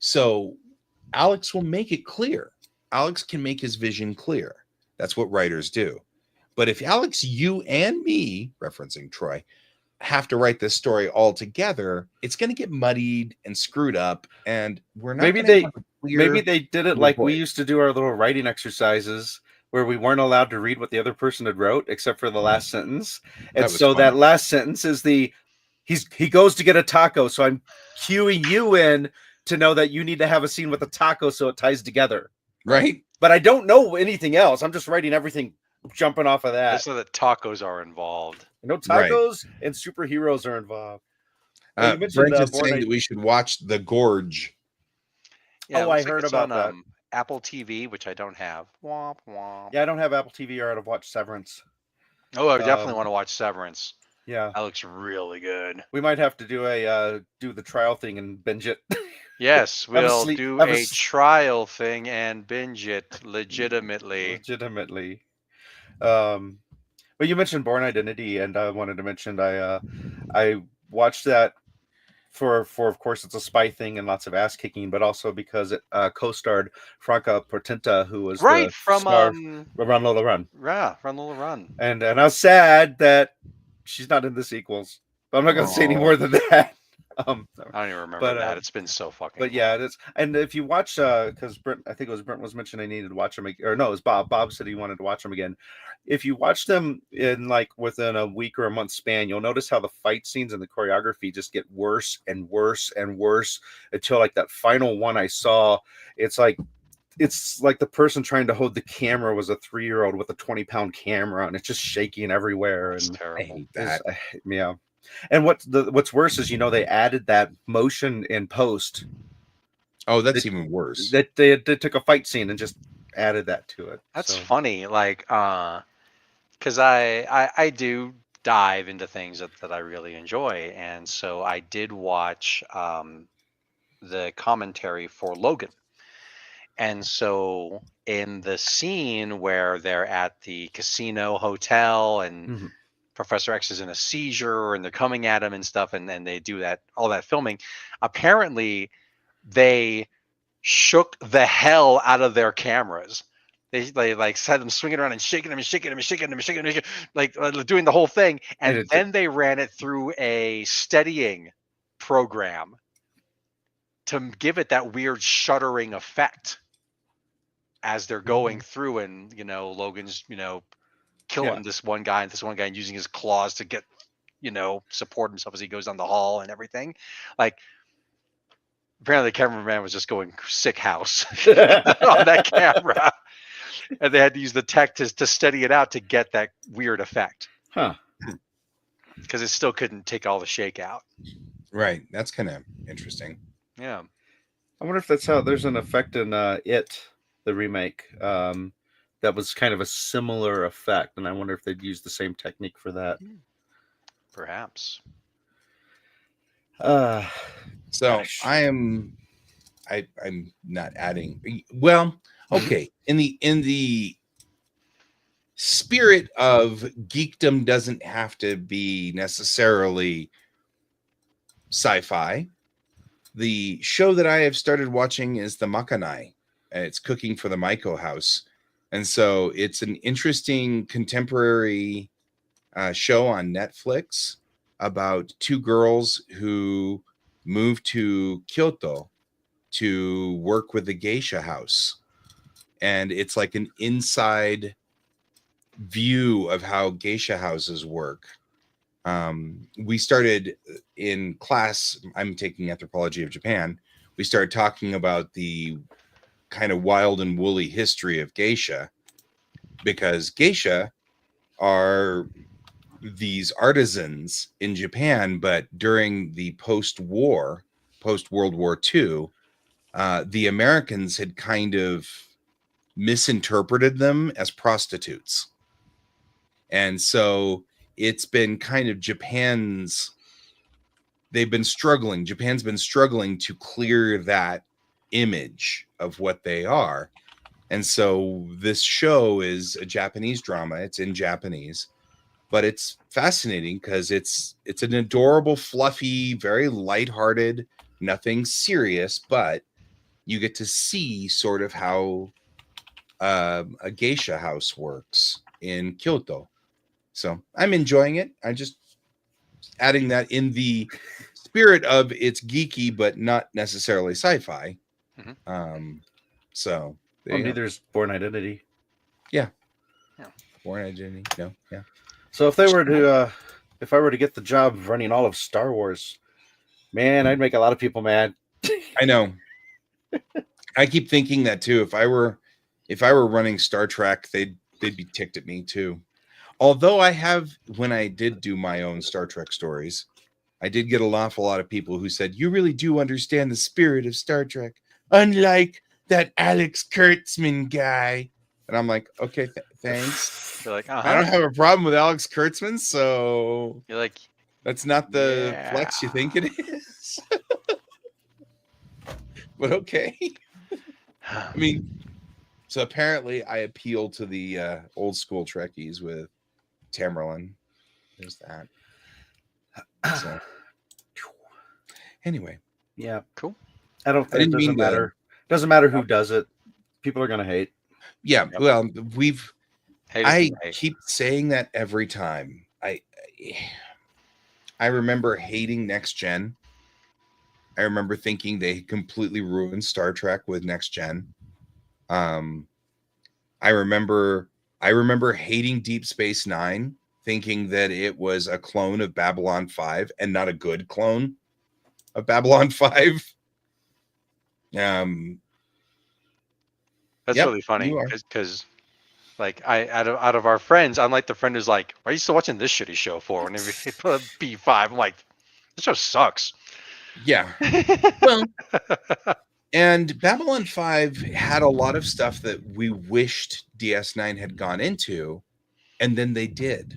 So Alex will make it clear. Alex can make his vision clear. That's what writers do. But if Alex, you and me, referencing Troy, have to write this story all together, it's going to get muddied and screwed up, and we're not. Maybe they did it like we used to do our little writing exercises, where we weren't allowed to read what the other person had wrote except for the last sentence. And so that last sentence is he goes to get a taco. So I'm cueing you in to know that you need to have a scene with a taco so it ties together. Right. But I don't know anything else. I'm just writing everything jumping off of that. So that tacos are involved. Tacos and superheroes are involved. Brent is saying that we should watch The Gorge. Yeah, I heard about that. Apple TV, which I don't have. Womp, womp. Yeah, I don't have Apple TV, or I'd watch Severance. Oh, I definitely want to watch Severance. Yeah, that looks really good. We might have to do the trial thing and binge it. Yes, we'll do a trial thing and binge it legitimately. But you mentioned Born Identity, and I wanted to mention I watched that for of course it's a spy thing and lots of ass kicking, but also because it co-starred Franca Portenta, who was from Run Lola Run. Yeah, Run Lola Run. And I was sad that she's not in the sequels, but I'm not going to say any more than that. I don't even remember that. It's been so fucking. But yeah, it is. And if you watch, because Brent, I think it was Brent was mentioning I needed to watch them, or no, it was Bob. Bob said he wanted to watch them again. If you watch them in within a week or a month span, you'll notice how the fight scenes and the choreography just get worse and worse and worse until that final one I saw. It's like the person trying to hold the camera was a 3-year-old with a 20-pound camera, and it's just shaking everywhere. That's and terrible. I hate that. Yeah. And what's worse is they added that motion in post. Oh, that's even worse. That they took a fight scene and just added that to it. That's funny, because I do dive into things that I really enjoy, and so I did watch the commentary for Logan. And so in the scene where they're at the casino hotel and Mhm. Professor X is in a seizure and they're coming at him and stuff, and then they do all that filming, apparently they shook the hell out of their cameras. They like had them swinging around and shaking them and shaking them and shaking them and shaking them, and like doing the whole thing, And and then they ran it through a steadying program to give it that weird shuddering effect as they're going through, and Logan's killing this one guy and using his claws to get support himself as he goes down the hall and everything. Like, apparently the cameraman was just going sick house on that camera, and they had to use the tech to steady it out to get that weird effect. Huh. Because it still couldn't take all the shake out. Right. That's kind of interesting. Yeah. I wonder if that's how there's an effect in It, the remake, that was kind of a similar effect, and I wonder if they'd use the same technique for that. Perhaps. So Gosh. I'm not adding. Well, okay. In the spirit of geekdom, doesn't have to be necessarily sci-fi. The show that I have started watching is the Makanai. It's cooking for the Maiko house. And so it's an interesting contemporary show on Netflix about two girls who moved to Kyoto to work with the geisha house. And it's like an inside view of how geisha houses work. We started in class, I'm taking anthropology of Japan. We started talking about the kind of wild and woolly history of geisha, because geisha are these artisans in Japan, but during the post-World War II, the Americans had kind of misinterpreted them as prostitutes. And so it's been kind of Japan's been struggling to clear that image of what they are. And so this show is a Japanese drama. It's in Japanese, but it's fascinating because it's an adorable, fluffy, very lighthearted, nothing serious, but you get to see sort of how a geisha house works in Kyoto. So I'm enjoying it. I'm just adding that in the spirit of it's geeky, but not necessarily sci-fi. So Neither's Born Identity. Yeah. Born Identity. No. Yeah. So if I were to get the job of running all of Star Wars, man, I'd make a lot of people mad. I know. I keep thinking that too. If I were running Star Trek, they'd be ticked at me too. Although when I did do my own Star Trek stories, I did get an awful lot of people who said, you really do understand the spirit of Star Trek, unlike that Alex Kurtzman guy. And I'm like, okay, thanks. You're like, I don't have a problem with Alex Kurtzman, so you're like, that's not the flex you think it is. But okay. I mean, so apparently I appeal to the old school Trekkies with Tamerlan. There's that. So anyway. Yeah. Cool. I don't think it doesn't matter. Doesn't matter who does it. People are gonna hate. Yeah. Yep. Well, I keep saying that every time. I remember hating Next Gen. I remember thinking they completely ruined Star Trek with Next Gen. I remember hating Deep Space Nine, thinking that it was a clone of Babylon 5 and not a good clone of Babylon 5. That's really funny because like out of our friends, I'm like the friend who's like, why are you still watching this shitty show for? Whenever they put a B5, I'm like, this show sucks. Yeah. Well, and Babylon 5 had a lot of stuff that we wished DS9 had gone into, and then they did.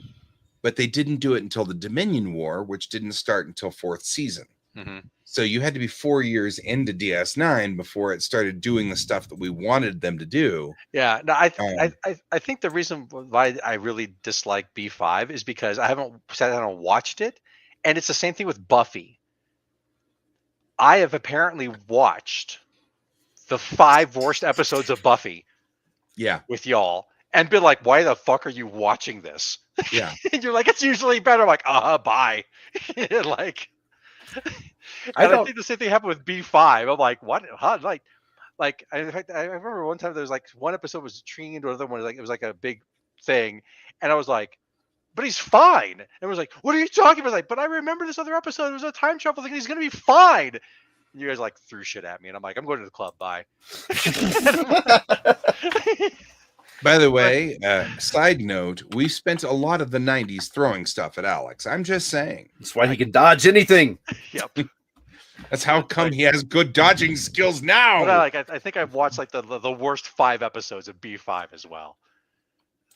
But they didn't do it until the Dominion War, which didn't start until 4th season. Mm-hmm. So you had to be 4 years into DS9 before it started doing the stuff that we wanted them to do. Yeah, no, Um, I think the reason why I really dislike B5 is because I haven't sat down and watched it, and it's the same thing with Buffy. I have apparently watched the 5 worst episodes of Buffy yeah, with y'all, and been like, "Why the fuck are you watching this?" yeah. And you're like, "It's usually better." I'm like, bye. Like, I and I don't. think the same thing happened with B5. I'm like, "What? Huh?" Like in fact, I remember one time there was like one episode was treating into another one, like it was like a big thing, and I was like, "But he's fine." And it was like, "What are you talking about?" Like, but I remember this other episode. There was a time travel thing. He's gonna be fine. And you guys like threw shit at me, and I'm like, "I'm going to the club. Bye." By the But way, side note, we spent a lot of the 90s throwing stuff at Alex. I'm just saying. That's why he can dodge anything. yep. That's how It's come like- he has good dodging skills now. But I think I've watched like the worst 5 episodes of B5 as well.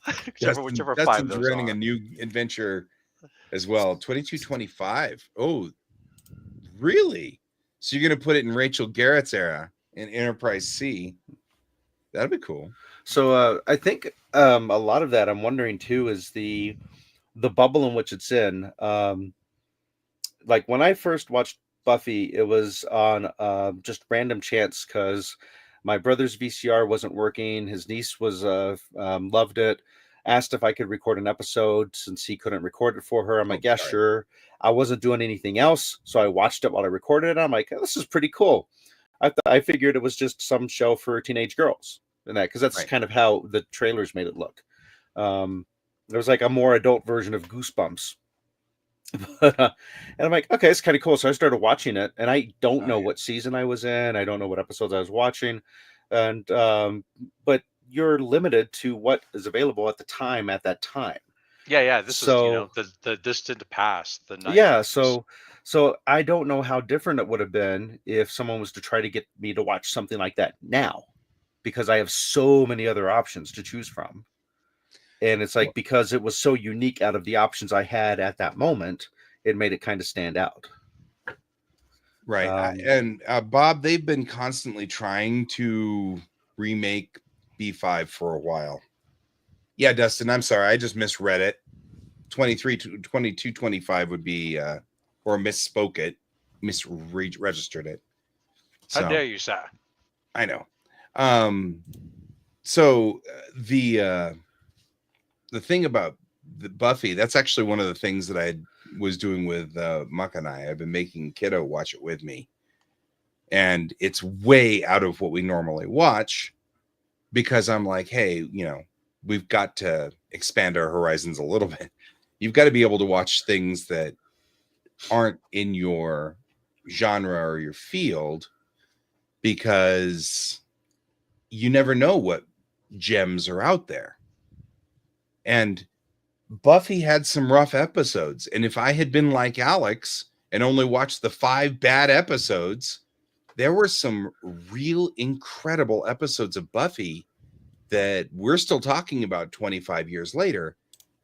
whichever 5 Justin's those running are. a new adventure as well. 2225. Oh, really? So you're gonna put it in Rachel Garrett's era in Enterprise C? That'd be cool. So I think a lot of that I'm wondering too is the bubble in which it's in. Like when I first watched Buffy, it was on just random chance because my brother's VCR wasn't working. His niece was loved it. Asked if I could record an episode since he couldn't record it for her. I'm like, yeah, sorry. sure. I wasn't doing anything else, so I watched it while I recorded it. I'm like, this is pretty cool. I figured it was just some show for teenage girls and that because that's Right. kind of how the trailers made it look. It was like a more adult version of Goosebumps. And I'm like, okay, it's kind of cool. So I started watching it, and I don't know what season I was in. I don't know what episodes I was watching, and but you're limited to what is available at the time at that time. Yeah. This was So the distant past, the 90s. yeah, so I don't know how different it would have been if someone was to try to get me to watch something like that now, because I have so many other options to choose from. And it's like because it was so unique out of the options I had at that moment, it made it kind of stand out. Right. And Bob, they've been constantly trying to remake B5 for a while. Yeah, Dustin, I'm sorry. I just misread it. 23 to 22 25 would be or misspoke it, misregistered it. How dare you, sir? I know. So the thing about the Buffy, that's actually one of the things that I was doing with Muck and I. I've been making Kiddo watch it with me, and it's way out of what we normally watch because I'm like, hey, we've got to expand our horizons a little bit. You've got to be able to watch things that aren't in your genre or your field because you never know what gems are out there. And Buffy had some rough episodes. And if I had been like Alex and only watched the 5 bad episodes, there were some real incredible episodes of Buffy that we're still talking about 25 years later.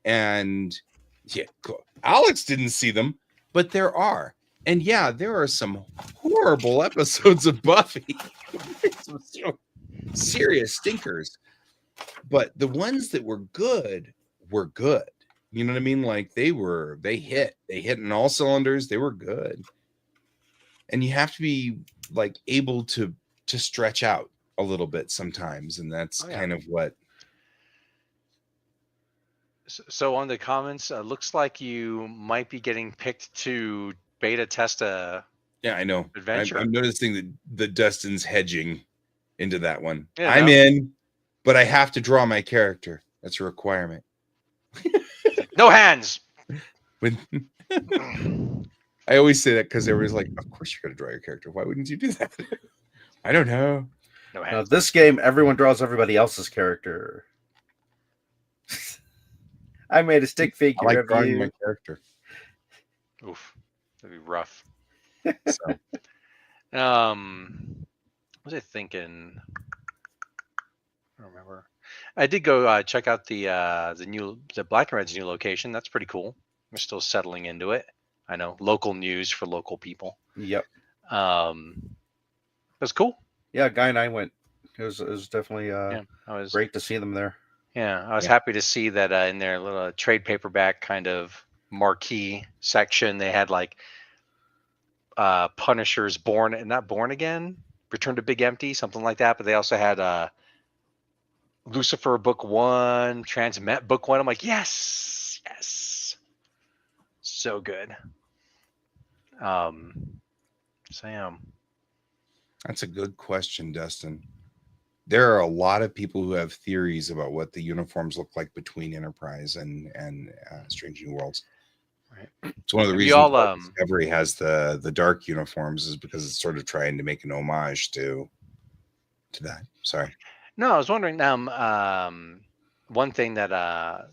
And yeah, cool. Alex didn't see them, but there are. And yeah, there are some horrible episodes of Buffy. Some serious stinkers. But the ones that were good were good. You know what I mean? Like they hit in all cylinders. They were good. And you have to be like able to stretch out a little bit sometimes. And that's kind of what. So on the comments, looks like you might be getting picked to beta test a Yeah, I know. adventure. I'm noticing that the Dustin's hedging into that one. Yeah, I'm no. in, but I have to draw my character. That's a requirement. No hands. When I always say that because everybody's like, "Of course you're going to draw your character. Why wouldn't you do that?" I don't know. No Now, hands. this game, everyone draws everybody else's character. I made a stick I figure like of drawing you. my character. Oof, that'd be rough. So, What was I thinking? I don't remember. I did go check out the Black and Red's new location. That's pretty cool. We're still settling into it. I know, local news for local people. Yep. It was cool. Yeah, Guy and I went. It was definitely Yeah, I was great to see them there. Yeah, I was Yeah. happy to see that in their little trade paperback kind of marquee section, they had like Punisher's not Born Again, Return to Big Empty, something like that. But they also had Lucifer Book 1, Transmet Book 1. I'm like, yes, yes, so good. Sam. That's a good question, Dustin. There are a lot of people who have theories about what the uniforms look like between Enterprise and Strange New Worlds. Right. It's one of the Have reasons you all, why Discovery has the dark uniforms is because it's sort of trying to make an homage to that. Sorry. No, I was wondering. One thing that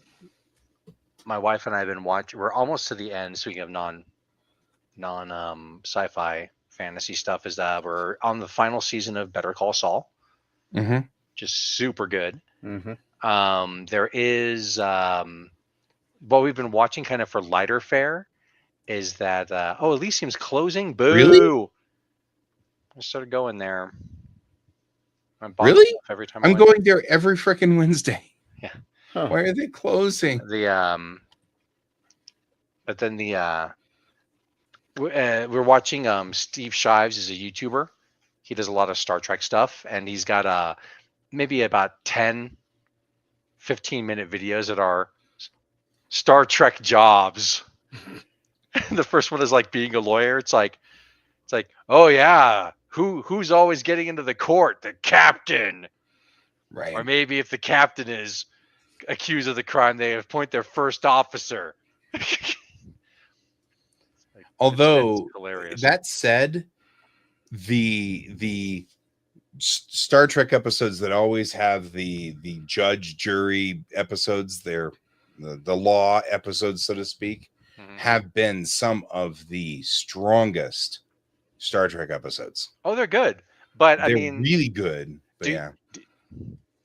my wife and I have been watching. We're almost to the end. Speaking of non sci-fi fantasy stuff, is that we're on the final season of Better Call Saul, Mm-hmm. just super good. Mm-hmm. There is what we've been watching kind of for lighter fare is that Elysium's closing. Boo! Really? I started going there. I bought Really? stuff every time. I'm going there every freaking Wednesday. Yeah. Huh. Why are they closing? But then we're watching Steve Shives is a YouTuber. He does a lot of Star Trek stuff, and he's got maybe about 10 15-minute videos that are Star Trek jobs. The first one is like being a lawyer. It's like, oh yeah, who's always getting into the court? The captain. Right. Or maybe if the captain is accused of the crime, they appoint their first officer. Although it's hilarious. that said, the Star Trek episodes that always have the judge jury episodes, they're the law episodes, so to speak, have been some of the strongest Star Trek episodes. Oh, they're good, but they're really good. But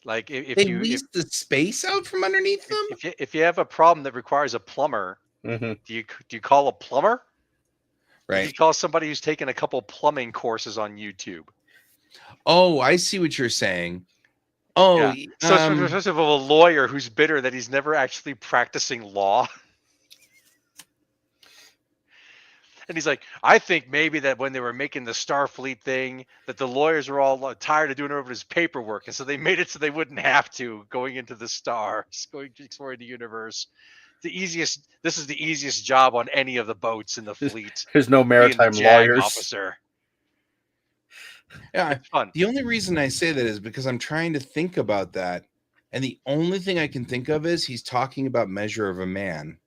like if they you lease the space out from underneath them. If you have a problem that requires a plumber, mm-hmm. do you call a plumber? Right. You call somebody who's taken a couple plumbing courses on YouTube. Oh, I see what you're saying. Oh, yeah. So it's first of a lawyer who's bitter that he's never actually practicing law. And he's like, I think maybe that when they were making the Starfleet thing, that the lawyers were all tired of doing over his paperwork, and so they made it so they wouldn't have to going into the stars, going to explore the universe. This is the easiest job on any of the boats in the fleet. There's no maritime lawyers. Officer. Yeah, it's fun. The only reason I say that is because I'm trying to think about that, and the only thing I can think of is he's talking about Measure of a Man.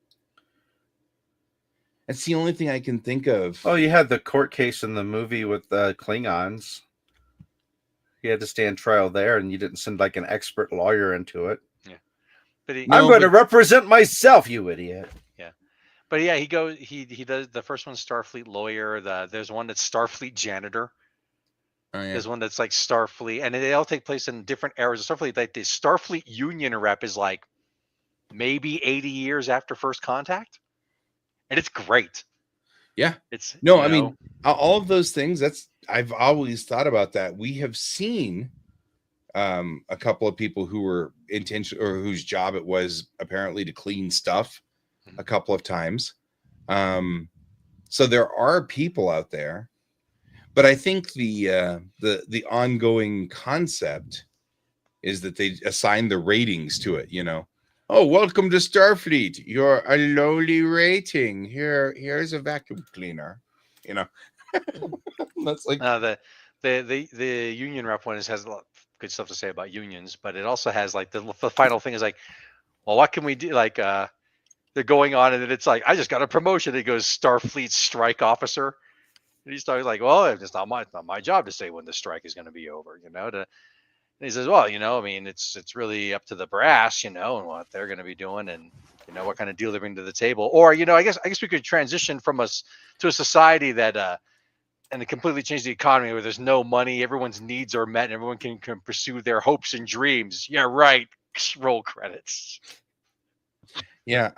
That's the only thing I can think of. Oh, you had the court case in the movie with Klingons. You had to stand trial there, and you didn't send like an expert lawyer into it. Yeah, but I'm going to represent myself, you idiot. Yeah, but yeah, he does the first one's Starfleet lawyer. There's one that's Starfleet janitor. Oh, yeah. There's one that's like Starfleet, and they all take place in different eras of Starfleet. Like the Starfleet Union rep is like maybe 80 years after first contact. And it's great. Yeah. It's I mean, all of those things, I've always thought about that. We have seen a couple of people who were intentional or whose job it was apparently to clean stuff a couple of times. So there are people out there, but I think the ongoing concept is that they assign the ratings to it, Oh, welcome to Starfleet. You're a lowly rating. Here's a vacuum cleaner. That's like the union rep one has a lot of good stuff to say about unions, but it also has like the final thing is like, well, what can we do? Like they're going on, and then it's like, I just got a promotion. It goes Starfleet strike officer, and he's talking like, well, it's not my job to say when the strike is going to be over, And he says, well, I mean, it's really up to the brass, and what they're going to be doing, and what kind of deal they bring to the table. Or, I guess we could transition from us to a society that and completely change the economy where there's no money, everyone's needs are met, and everyone can pursue their hopes and dreams. Yeah, right. Roll credits. Yeah,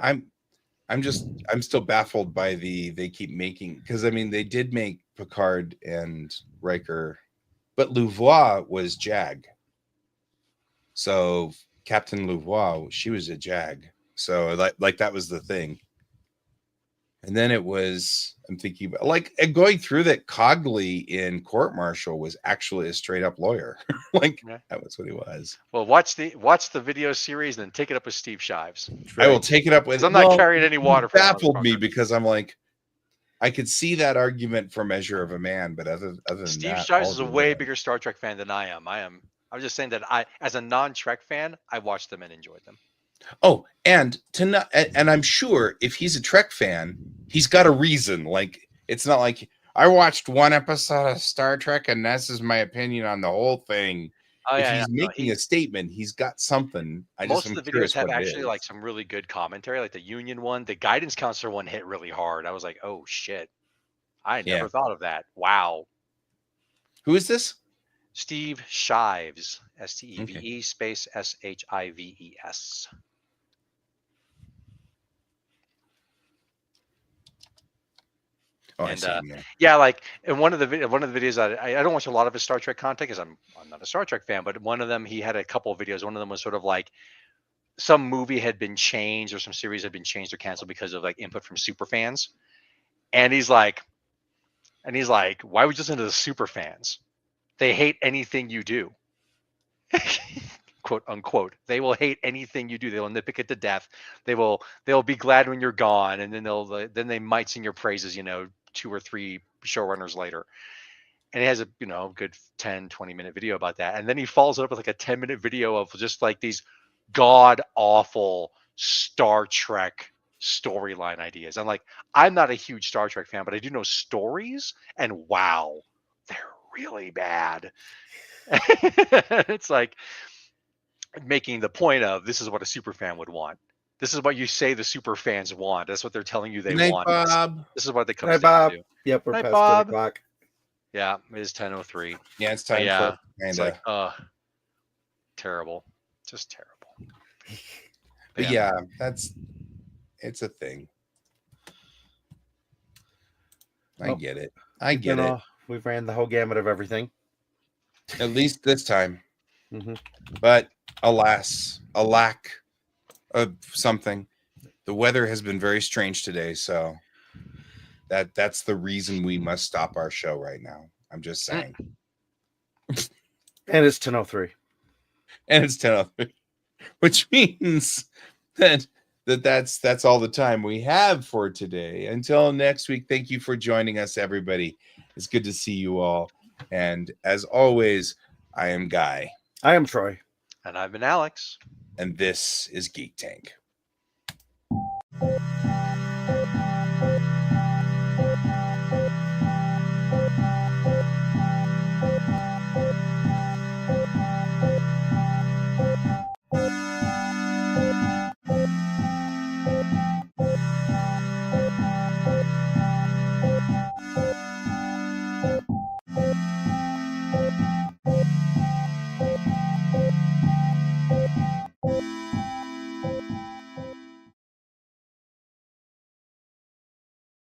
I'm still baffled by they keep making, because I mean they did make Picard and Riker, but Louvois was Jag. So Captain Louvois, she was a Jag. So like that was the thing. And then it was, I'm thinking about like going through that, Cogley in Court Martial was actually a straight up lawyer. Like Yeah. that was what he was. Well, watch the video series and then take it up with Steve Shives. I will take it up with. 'Cause I'm not carrying any water for that Baffled me motherfucker. because I'm like, I could see that argument for Measure of a Man, but other than Steve that, Shives all is a the way other- bigger Star Trek fan than I am. I'm just saying that I, as a non-Trek fan, I watched them and enjoyed them. Oh, and to not, and I'm sure if he's a Trek fan, he's got a reason. Like it's not like I watched one episode of Star Trek and this is my opinion on the whole thing. Oh, If yeah, he's no, making a statement, he's got something. most I'm of the videos curious have what it actually is. like some really good commentary, like the Union one. The guidance counselor one hit really hard. I was like, oh shit, I never Yeah. thought of that. Wow. Who is this? Steve Shives, Steve space Shives. Oh, I And see him now. yeah, like in one of the videos I don't watch a lot of his Star Trek content because I'm not a Star Trek fan, but one of them he had a couple of videos. One of them was sort of like some movie had been changed or some series had been changed or canceled because of like input from super fans. And he's like, why would you listen to the super fans? They hate anything you do. Quote unquote. They will hate anything you do. They will nitpick it to death. They'll be glad when you're gone, and then they might sing your praises, 2 or 3 showrunners later. And he has a good 10-20 minute video about that. And then he follows it up with like a 10-minute video of just like these god awful Star Trek storyline ideas. I'm like, I'm not a huge Star Trek fan, but I do know stories, and wow, they're really bad. It's like making the point of this is what a super fan would want. This is what you say the super fans want. That's what they're telling you they Good night, want. Bob. This is what they come Hi, down Bob. to. Yep, we're Hi, past Bob. 10 o'clock. Yeah, it is 10:03. Yeah, it's But time yeah, for it's kinda. like, terrible, just terrible. But yeah, it's a thing. I Well, get it. I get it. We've ran the whole gamut of everything. At least this time. Mhm. But alas, a lack of something. The weather has been very strange today, so that's the reason we must stop our show right now. I'm just saying. And it's 10:03. And it's 10:03, which means that's all the time we have for today. Until next week, thank you for joining us, everybody. It's good to see you all. And as always, I am Guy. I am Troy. And I've been Alex. And this is Geek Tank.